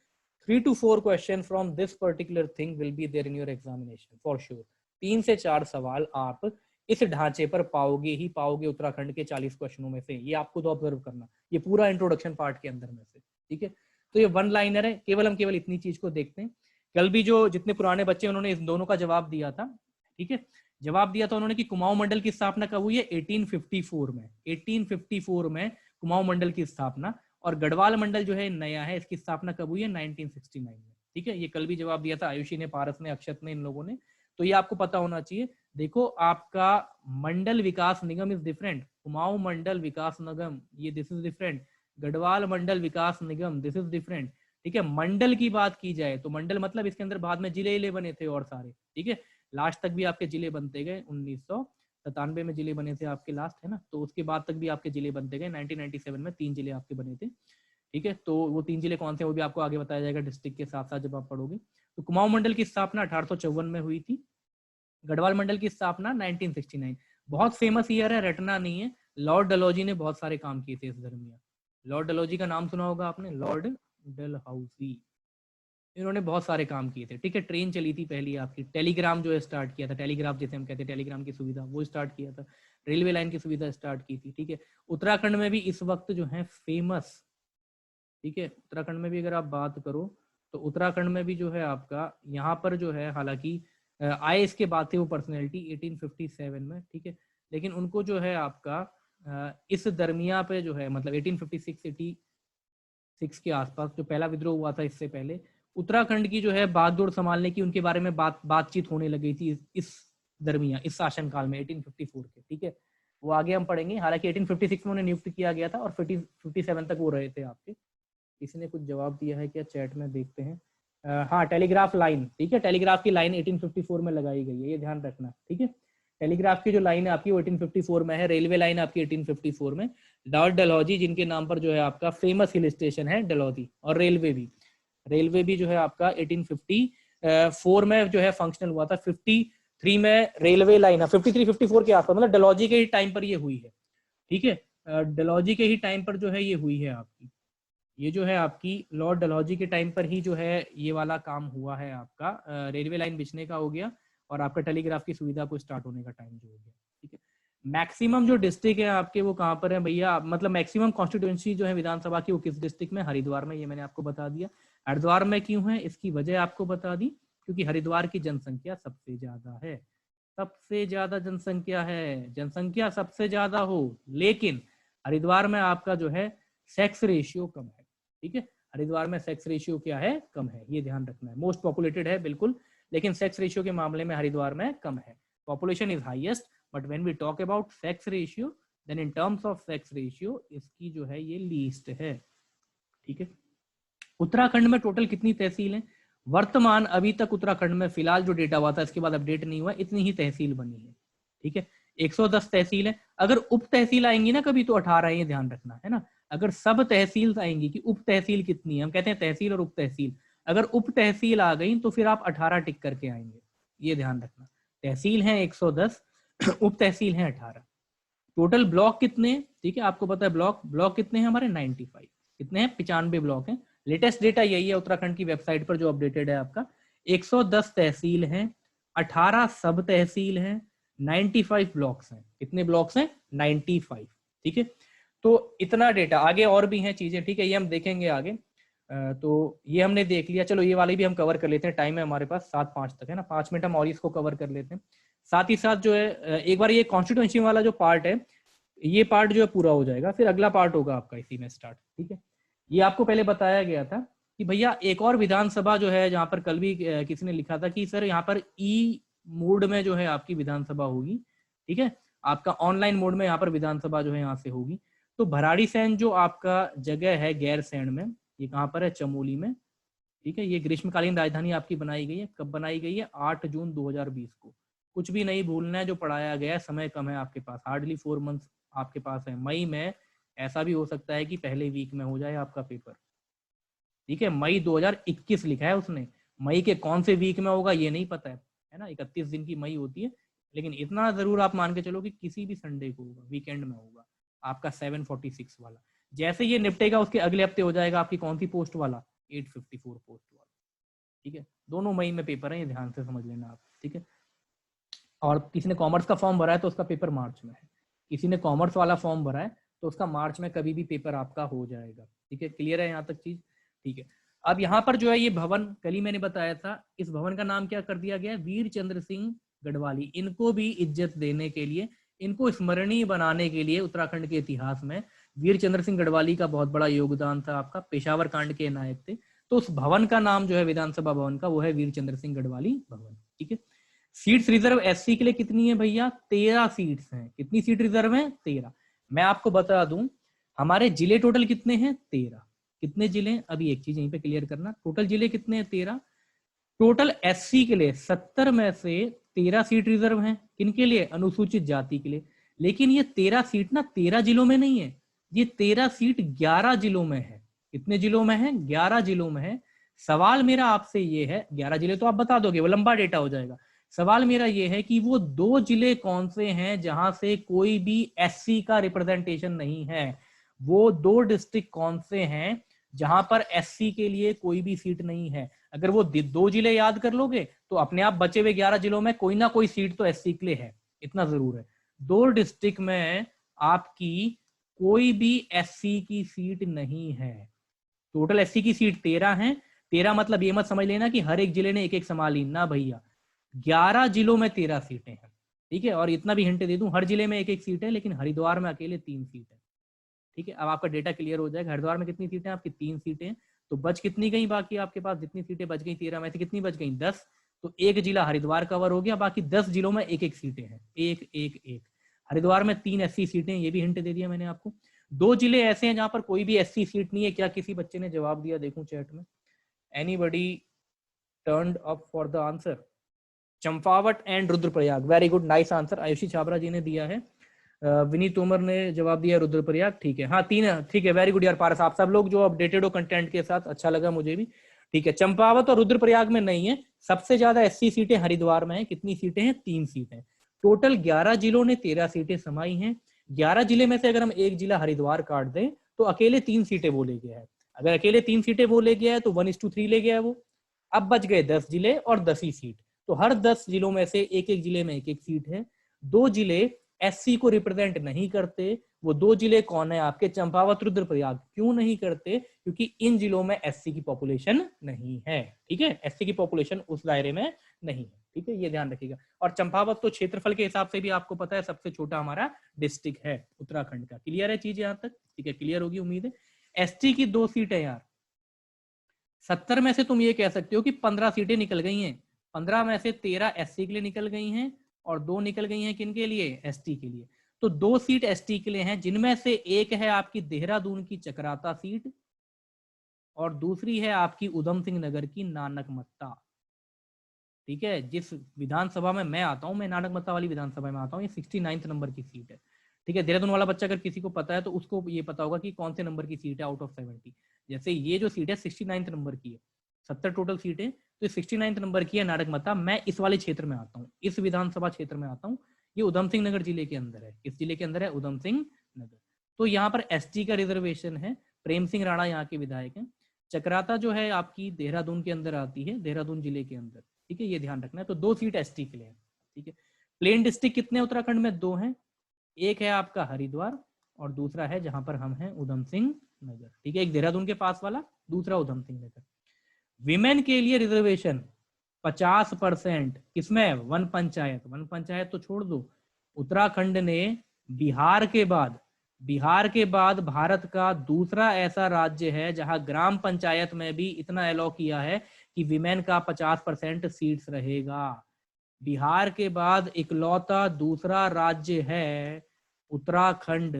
3 to 4 questions from this particular thing will be there in your examination for sure। 3 से 4 सवाल आप इस ढांचे पर पाओगे ही पाओगे उत्तराखंड के 40 क्वेश्चनों में से, ये आपको तो ऑब्जर्व करना, ये पूरा इंट्रोडक्शन पार्ट के अंदर में से। ठीक है, तो ये वन लाइनर है, केवल हम केवल इतनी चीज को देखते हैं। कल भी जो जितने पुराने बच्चे उन्होंने इस दोनों का जवाब दिया था। ठीक है, जवाब दिया था उन्होंने कि कुमाऊं मंडल की स्थापना कब हुई है, 1854 में। 1854 में कुमाऊं मंडल की स्थापना, और गढ़वाल मंडल जो है नया है, इसकी स्थापना कब हुई है, 1969 में। ठीक है, ये कल भी जवाब दिया था आयुषी ने, पारस ने, अक्षत ने, इन लोगों ने, तो ये आपको पता होना चाहिए। देखो आपका मंडल विकास निगम इज डिफरेंट, कुमाऊं मंडल विकास निगम ये this is different, Garhwal Mandal Vikas Nigam this is different. ठीक है, मंडल की बात की जाए तो मंडल मतलब इसके अंदर बाद में जिले बने थे और सारे, ठीक है, लास्ट तक भी आपके जिले बनते गए, 1997 में जिले बने थे आपके लास्ट, है ना, तो उसके बाद तक भी आपके जिले बनते गए, 1997 में 3 जिले आपके बने थे। ठीक है, तो वो 3 जिले कौन से वो भी आपको आगे बताया जाएगा डिस्ट्रिक्ट के साथ साथ जब आप पढ़ोगे। तो कुमाऊं मंडल की स्थापना 1854 में हुई थी, गढ़वाल मंडल की स्थापना 1969। बहुत फेमस ईयर है, रटना नहीं है। लॉर्ड डलहौजी ने बहुत सारे काम किए थे इस दरमियान। लॉर्ड डलहौजी का नाम सुना होगा आपने, लॉर्ड डलहौजी, इन्होंने बहुत सारे काम किए थे। ठीक है, ट्रेन चली थी पहली आपकी, टेलीग्राम जो है स्टार्ट किया था, टेलीग्राफ जैसे हम कहते हैं टेलीग्राम की सुविधा, वो स्टार्ट किया था, रेलवे लाइन की सुविधा स्टार्ट की थी। ठीक है, उत्तराखंड में भी इस वक्त जो है फेमस, ठीक है, उत्तराखंड में भी अगर आप बात करो तो उत्तराखंड में भी जो है आपका यहाँ पर जो है, हालांकि आए इसके बाद थे वो पर्सनैलिटी 1857 में, ठीक है, लेकिन उनको जो है आपका इस दरमिया पे जो है मतलब 1856 के आसपास जो पहला विद्रोह हुआ था, इससे पहले उत्तराखंड की जो है बागडोर संभालने की उनके बारे में बातचीत होने लगी थी इस दरमियान, इस शासन काल में 1854 के। ठीक है, वो आगे हम पढ़ेंगे। हालांकि 1856 में उन्हें नियुक्त किया गया था और 57 तक वो रहे थे आपके। किसी ने कुछ जवाब दिया है क्या चैट में, देखते हैं। हाँ, टेलीग्राफ लाइन, ठीक है, टेलीग्राफ की लाइन 1854 में लगाई गई है, ये ध्यान रखना। ठीक है, टेलीग्राफ की जो लाइन है आपकी वो 1854 में है, रेलवे लाइन आपकी 1854 में। लॉर्ड डलहौजी जिनके नाम पर जो है आपका फेमस हिल स्टेशन है डलहौजी, और रेलवे भी जो है आपका 1854 में जो है फंक्शनल हुआ था। 53 में रेलवे लाइन, 53-54 के आसपास, मतलब डलहौजी के ही टाइम पर ये हुई है। ठीक है, डलहौजी के ही टाइम पर जो है ये हुई है आपकी, ये जो है आपकी लॉर्ड डलहौजी के टाइम पर ही जो है ये वाला काम हुआ है आपका, रेलवे लाइन बिछने का हो गया और आपका टेलीग्राफ की सुविधा को स्टार्ट होने का टाइम जो हो गया। ठीक है, मैक्सिमम जो डिस्ट्रिक्ट है आपके वो कहाँ पर है भैया, मतलब मैक्सिमम कॉन्स्टिट्यूएंसी जो है विधानसभा की वो किस डिस्ट्रिक्ट में, हरिद्वार में, ये मैंने आपको बता दिया। हरिद्वार में क्यों है इसकी वजह आपको बता दी, क्योंकि हरिद्वार की जनसंख्या सबसे ज्यादा है, सबसे ज्यादा जनसंख्या है, जनसंख्या सबसे ज्यादा हो, लेकिन हरिद्वार में आपका जो है सेक्स रेशियो कम है। ठीक है, हरिद्वार में सेक्स रेशियो क्या है, कम है, ये ध्यान रखना है। मोस्ट पॉपुलेटेड है बिल्कुल, लेकिन सेक्स रेशियो के मामले में हरिद्वार में कम है। Population is highest, but when we talk about sex ratio, then in terms of sex ratio इसकी जो है ये लीस्ट है। ठीक है, उत्तराखंड में टोटल कितनी तहसील है वर्तमान, अभी तक उत्तराखंड में फिलहाल जो डेटा हुआ था इसके बाद अपडेट नहीं हुआ, इतनी ही तहसील बनी है। ठीक है, 110 तहसील है। अगर उप तहसील आएंगी ना कभी तो 18 है, ये ध्यान रखना है ना। अगर सब तहसील आएंगी कि उप तहसील कितनी है, हम कहते हैं तहसील और उप तहसील, अगर उप तहसील आ गई तो फिर आप 18 टिक करके आएंगे, ये ध्यान रखना। तहसील है 110, उप तहसील है 18। टोटल ब्लॉक कितने हैं, ठीक है, आपको पता है ब्लॉक कितने हैं हमारे, 95, कितने हैं, 95 ब्लॉक हैं। लेटेस्ट डेटा यही है उत्तराखंड की वेबसाइट पर जो अपडेटेड है आपका। 110 तहसील हैं, 18 सब तहसील हैं, 95 ब्लॉक्स हैं। कितने ब्लॉक्स हैं, 95। ठीक है, तो इतना डेटा, आगे और भी हैं चीजें, ठीक है, ये हम देखेंगे आगे। तो ये हमने देख लिया, चलो ये वाले भी हम कवर कर लेते हैं, टाइम है हमारे पास 7:05 तक, है ना, 5 मिनट हम और इसको कवर कर लेते हैं। साथ ही साथ जो है एक बार ये कॉन्स्टिट्यूएंसी वाला जो पार्ट है, ये पार्ट जो है पूरा हो जाएगा, फिर अगला पार्ट होगा आपका इसी में स्टार्ट। ठीक है, ये आपको पहले बताया गया था कि भैया एक और विधानसभा जो है, जहां पर कल भी किसी ने लिखा था कि सर यहाँ पर ई मोड में जो है आपकी विधानसभा होगी। ठीक है, आपका ऑनलाइन मोड में यहाँ पर विधानसभा जो है यहाँ से होगी। तो भराड़ीसैंण जो आपका जगह है गैरसैंण में, ये कहाँ पर है, चमोली में। ठीक है, ये ग्रीष्मकालीन राजधानी आपकी बनाई गई है, कब बनाई गई है, 8 जून 2020 को। कुछ भी नहीं भूलना है जो पढ़ाया गया है, समय कम है आपके पास, हार्डली 4 मंथ्स आपके पास है। मई में ऐसा भी हो सकता है कि पहले वीक में हो जाए आपका पेपर। ठीक है, मई 2021 लिखा है उसने, मई के कौन से वीक में होगा ये नहीं पता है ना, 31 दिन की मई होती है, लेकिन इतना जरूर आप मान के चलो कि किसी भी संडे को होगा, वीकेंड में होगा आपका 746 वाला। जैसे ये निपटेगा उसके अगले हफ्ते हो जाएगा आपकी कौन सी पोस्ट वाला, 854 पोस्ट वाला। ठीक है, दोनों मई में पेपर है, ये ध्यान से समझ लेना आप। ठीक है, और किसी ने कॉमर्स का फॉर्म भरा है तो उसका पेपर मार्च में है, किसी ने कॉमर्स वाला फॉर्म भरा है तो उसका मार्च में कभी भी पेपर आपका हो जाएगा। ठीक है, क्लियर है यहाँ तक चीज। ठीक है, अब यहाँ पर जो है ये भवन, कल ही मैंने बताया था, इस भवन का नाम क्या कर दिया गया है, वीर चंद्र सिंह गढ़वाली। इनको भी इज्जत देने के लिए, इनको स्मरणीय बनाने के लिए उत्तराखंड के इतिहास में वीर चंद्र सिंह गढ़वाली का बहुत बड़ा योगदान था आपका। पेशावर कांड के नायक थे, तो उस भवन का नाम जो है विधानसभा भवन का वो है वीर चंद्र सिंह गढ़वाली भवन। ठीक है, सीट्स रिजर्व एससी के लिए कितनी है भैया? 13 सीट्स हैं। कितनी सीट रिजर्व है? 13। मैं आपको बता दूं हमारे जिले टोटल कितने हैं? 13। कितने जिले? अभी एक चीज यहीं पे क्लियर करना, टोटल जिले कितने हैं? 13। टोटल एससी के लिए 70 में से 13 सीट रिजर्व हैं। किनके लिए? अनुसूचित जाति के लिए। लेकिन ये 13 सीट ना 13 जिलों में नहीं है, ये 13 सीट 11 जिलों में है। कितने जिलों में है? 11 जिलों में है। सवाल मेरा आपसे ये है, 11 जिले तो आप बता दोगे, वो लंबा डेटा हो जाएगा। सवाल मेरा ये है कि वो 2 जिले कौन से हैं जहां से कोई भी एससी का रिप्रेजेंटेशन नहीं है? वो 2 डिस्ट्रिक्ट कौन से हैं जहां पर एससी के लिए कोई भी सीट नहीं है? अगर वो 2 जिले याद कर लोगे तो अपने आप बचे हुए 11 जिलों में कोई ना कोई सीट तो एससी के लिए है, इतना जरूर है। 2 डिस्ट्रिक्ट में आपकी कोई भी एससी की सीट नहीं है। टोटल एससी की सीट 13 है। 13 मतलब ये मत समझ लेना कि हर एक जिले ने एक एक संभाली, ना भैया, 11 जिलों में 13 सीटें हैं। ठीक है, और इतना भी हिंट दे दूं, हर जिले में एक एक सीट है, लेकिन हरिद्वार में अकेले 3 सीट है। ठीक है, अब आपका डेटा क्लियर हो जाएगा। हरिद्वार में कितनी सीटें? आपकी 3 सीटें। तो बच कितनी गई बाकी आपके पास? जितनी सीटें बच गई 13 में से कितनी बच गई? 10। तो एक जिला हरिद्वार कवर हो गया, बाकी 10 जिलों में एक एक सीटें हैं, एक एक एक। हरिद्वार में 3 एससी सीटें, ये भी हिंट दे दिया मैंने आपको। 2 जिले ऐसे हैं जहां पर कोई भी एससी सीट नहीं है। क्या किसी बच्चे ने जवाब दिया? देखूं चैट में, anybody turned up for the answer? Champawat and Rudraprayag. Very good, nice answer. Aayushi Chhabra ji ने दिया है। विनीत तोमर ने जवाब दिया रुद्रप्रयाग। ठीक है, हाँ 3, ठीक है, वेरी गुड यार पारस, आप सब लोग जो अपडेटेड हो कंटेंट के साथ, अच्छा लगा मुझे भी। ठीक है, चंपावत और रुद्रप्रयाग में नहीं है। सबसे ज्यादा एससी सीटें हरिद्वार में है। कितनी सीटें हैं? 3 सीटें। टोटल 11 जिलों ने 13 सीटें समाई हैं। 11 जिले में से अगर हम एक जिला हरिद्वार काट दें तो अकेले 3 सीटें वो ले गया है। अगर अकेले 3 सीटें वो ले गया है तो 1:3 ले गया है वो। अब बच गए 10 जिले और 10 ही सीट। तो हर 10 जिलों में से एक एक जिले में एक एक सीट है। 2 जिले एससी को रिप्रेजेंट नहीं करते। वो 2 जिले कौन है आपके? चंपावत, रुद्रप्रयाग। क्यों नहीं करते? क्योंकि इन जिलों में एससी की पॉपुलेशन नहीं है। ठीक है, एससी की पॉपुलेशन उस दायरे में नहीं है। ठीक है, ये ध्यान रखिएगा। और चंपावत तो क्षेत्रफल के हिसाब से भी आपको पता है सबसे छोटा हमारा डिस्ट्रिक्ट है उत्तराखंड का। क्लियर है चीज यहां तक? ठीक है, क्लियर होगी उम्मीद है। एसटी की 2 सीट है यार। 70 में से तुम ये कह सकते हो कि 15 सीटें निकल गई हैं। 15 में से 13 एससी के लिए निकल गई हैं और 2 निकल गई हैं किन के लिए? एसटी के लिए। तो 2 सीट एसटी के लिए हैं, जिनमें से एक है आपकी देहरादून की चकराता सीट और दूसरी है आपकी उधम सिंह नगर की नानकमत्ता। ठीक है, जिस विधानसभा में मैं आता हूं, मैं नानकमत्ता वाली विधानसभा में आता हूं, ये 69 नंबर की सीट है। ठीक है, देहरादून वाला बच्चा अगर किसी को पता है तो उसको ये पता होगा कि कौन से नंबर की सीट है आउट ऑफ 70। जैसे ये जो सीट है 69 नंबर की है, 70 टोटल सीट है, तो 69 नंबर की है नानकमत्ता। मैं इस वाले क्षेत्र में आता हूँ, इस विधानसभा क्षेत्र में आता हूँ। ये उधम सिंह नगर जिले के अंदर है। किस जिले के अंदर है? उधम सिंह नगर। तो यहाँ पर एसटी का रिजर्वेशन है। प्रेम सिंह राणा यहाँ के विधायक हैं। चकराता जो है आपकी देहरादून के अंदर आती है, देहरादून जिले के अंदर। ठीक है, ये ध्यान रखना है। तो 2 सीट एसटी के लिए है। ठीक है, प्लेन डिस्ट्रिक्ट कितने उत्तराखंड में? 2 हैं। एक है आपका हरिद्वार और दूसरा है जहां पर हम हैं उधम सिंह नगर। ठीक है, एक देहरादून के पास वाला, दूसरा उधम सिंह नगर। विमेन के लिए रिजर्वेशन 50%। किसमें? वन पंचायत। वन पंचायत तो छोड़ दो, उत्तराखंड ने बिहार के बाद भारत का दूसरा ऐसा राज्य है जहां ग्राम पंचायत में भी इतना अलाउ किया है कि विमेन का 50% सीट्स रहेगा। बिहार के बाद इकलौता दूसरा राज्य है उत्तराखंड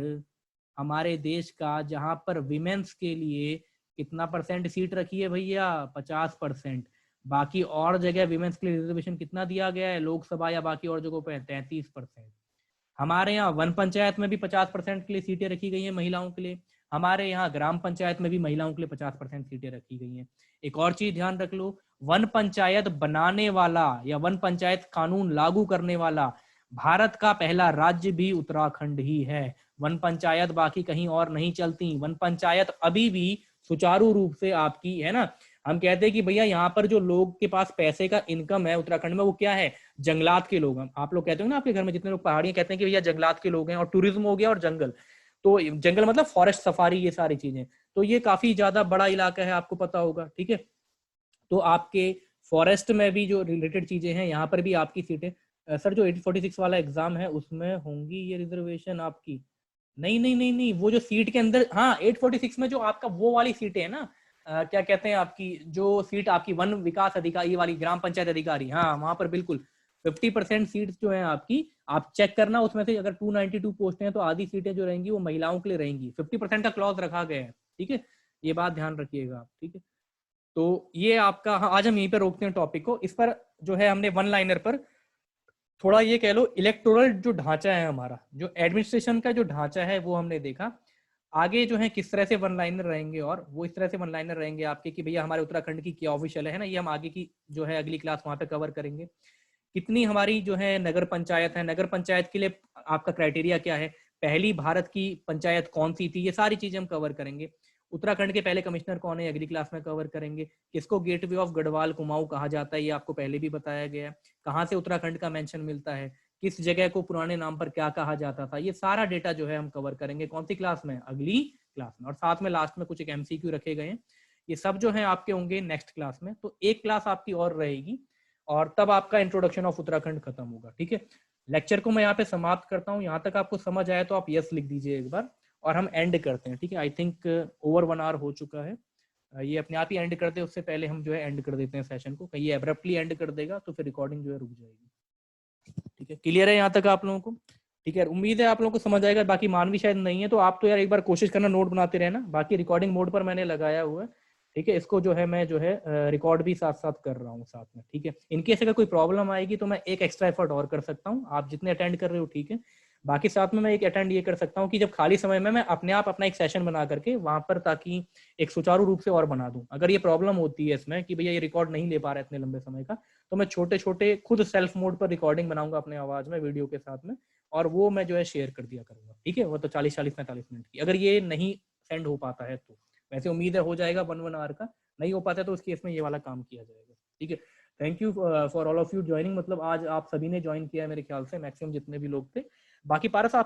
हमारे देश का जहां पर विमेन्स के लिए कितना परसेंट सीट रखी है भैया? 50%। बाकी और जगह विमेन्स के लिए रिजर्वेशन कितना दिया गया है लोकसभा या बाकी और जगहों पे? 33%। हमारे यहाँ वन पंचायत में भी 50% के लिए सीटें रखी गई हैं महिलाओं के लिए। हमारे यहाँ ग्राम पंचायत में भी महिलाओं के लिए 50% सीटें रखी गई हैं। एक और चीज ध्यान रख लो, वन पंचायत बनाने वाला या वन पंचायत कानून लागू करने वाला भारत का पहला राज्य भी उत्तराखंड ही है। वन पंचायत बाकी कहीं और नहीं चलती। वन पंचायत अभी भी सुचारू रूप से आपकी है ना। हम कहते हैं कि भैया यहाँ पर जो लोग के पास पैसे का इनकम है उत्तराखंड में, वो क्या है? जंगलात के लोग। आप लोग कहते हो ना, आपके घर में जितने लोग पहाड़ियां, कहते हैं कि भैया जंगलात के लोग हैं। और टूरिज्म हो गया और जंगल, तो जंगल मतलब फॉरेस्ट सफारी, ये सारी चीजें। तो ये काफी ज्यादा बड़ा इलाका है, आपको पता होगा। ठीक है, तो आपके फॉरेस्ट में भी जो रिलेटेड चीजें हैं, यहाँ पर भी आपकी सीटें सर जो 846 वाला एग्जाम है उसमें होंगी ये रिजर्वेशन आपकी। नहीं नहीं नहीं नहीं, वो जो सीट के अंदर, हाँ 846 में जो आपका वो वाली सीटें है ना, क्या कहते हैं आपकी जो सीट आपकी वन विकास अधिकारी वाली ग्राम पंचायत अधिकारी, हाँ वहां पर बिल्कुल 50% सीट्स जो है आपकी, आप चेक करना उसमें से अगर 292 पोस्ट हैं तो आधी सीटें जो रहेंगी वो महिलाओं के लिए रहेंगी। 50% का क्लॉज रखा गया है, ठीक है, ये बात ध्यान रखिएगा आप, ठीक है। तो ये आपका, हाँ आज हम यहीं पर रोकते हैं टॉपिक को। इस पर जो है हमने वन लाइनर पर थोड़ा ये कह लो इलेक्टोरल जो ढांचा है हमारा, जो एडमिनिस्ट्रेशन का जो ढांचा है वो हमने देखा। आगे जो है किस तरह से वन लाइनर रहेंगे, और वो इस तरह से वन लाइनर रहेंगे आपके कि भैया हमारे उत्तराखंड की क्या ऑफिशियल है ना, ये हम आगे की जो है अगली क्लास वहां पे कवर करेंगे। कितनी हमारी जो है नगर पंचायत है, नगर पंचायत के लिए आपका क्राइटेरिया क्या है, पहली भारत की पंचायत कौन सी थी, ये सारी चीजें हम कवर करेंगे। उत्तराखंड के पहले कमिश्नर कौन है, अगली क्लास में कवर करेंगे। किसको गेटवे ऑफ गढ़वाल कुमाऊं कहा जाता है, ये आपको पहले भी बताया गया है। कहाँ से उत्तराखंड का मेंशन मिलता है, किस जगह को पुराने नाम पर क्या कहा जाता था, ये सारा डेटा जो है हम कवर करेंगे कौन सी क्लास में, अगली क्लास में। और साथ में लास्ट में कुछ एक एमसीक्यू रखे गए हैं, ये सब जो है आपके होंगे नेक्स्ट क्लास में। तो एक क्लास आपकी और रहेगी और तब आपका इंट्रोडक्शन ऑफ उत्तराखंड खत्म होगा, ठीक है। लेक्चर को मैं यहाँ पे समाप्त करता हूँ। यहाँ तक आपको समझ आया तो आप यस लिख दीजिए एक बार, और हम एंड करते हैं, ठीक है। आई थिंक ओवर 1 आवर हो चुका है। ये अपने आप ही एंड कर दे, उससे पहले हम जो है एंड कर देते हैं सेशन को, कहीं ये एब्रप्टली एंड कर देगा तो फिर रिकॉर्डिंग जो है रुक जाएगी, ठीक है। क्लियर है यहाँ तक आप लोगों को, ठीक है। उम्मीद है आप लोगों को समझ आएगा। बाकी मानवी शायद नहीं है तो आप तो यार एक बार कोशिश करना, नोट बनाते रहना। बाकी रिकॉर्डिंग मोड पर मैंने लगाया हुआ है, ठीक है। इसको जो है मैं जो है रिकॉर्ड भी साथ साथ कर रहा हूँ साथ में, ठीक है। इनकेस अगर कोई प्रॉब्लम आएगी तो मैं एक एक्स्ट्रा एफर्ट और कर सकता हूँ, आप जितने अटेंड कर रहे हो ठीक है। बाकी साथ में मैं एक अटेंड ये कर सकता हूँ कि जब खाली समय में मैं अपने आप अपना एक सेशन बना करके वहां पर, ताकि एक सुचारू रूप से और बना दूं। अगर ये प्रॉब्लम होती है इसमें कि भैया ये रिकॉर्ड नहीं ले पा रहा है इतने लंबे समय का, तो मैं छोटे छोटे खुद सेल्फ मोड पर रिकॉर्डिंग बनाऊंगा अपने आवाज में वीडियो के साथ में, और वो मैं जो है शेयर कर दिया करूंगा, ठीक है। वो तो 40-45 मिनट की, अगर ये नहीं सेंड हो पाता है तो। वैसे उम्मीद है हो जाएगा 1 आवर का, नहीं हो पाता है तो उस केस में ये वाला काम किया जाएगा, ठीक है। Thank you for all of you joining. मतलब आज आप सभी ने ज्वाइन किया है मेरे ख्याल से, मैक्सिमम जितने भी लोग थे। बाकी पारस आप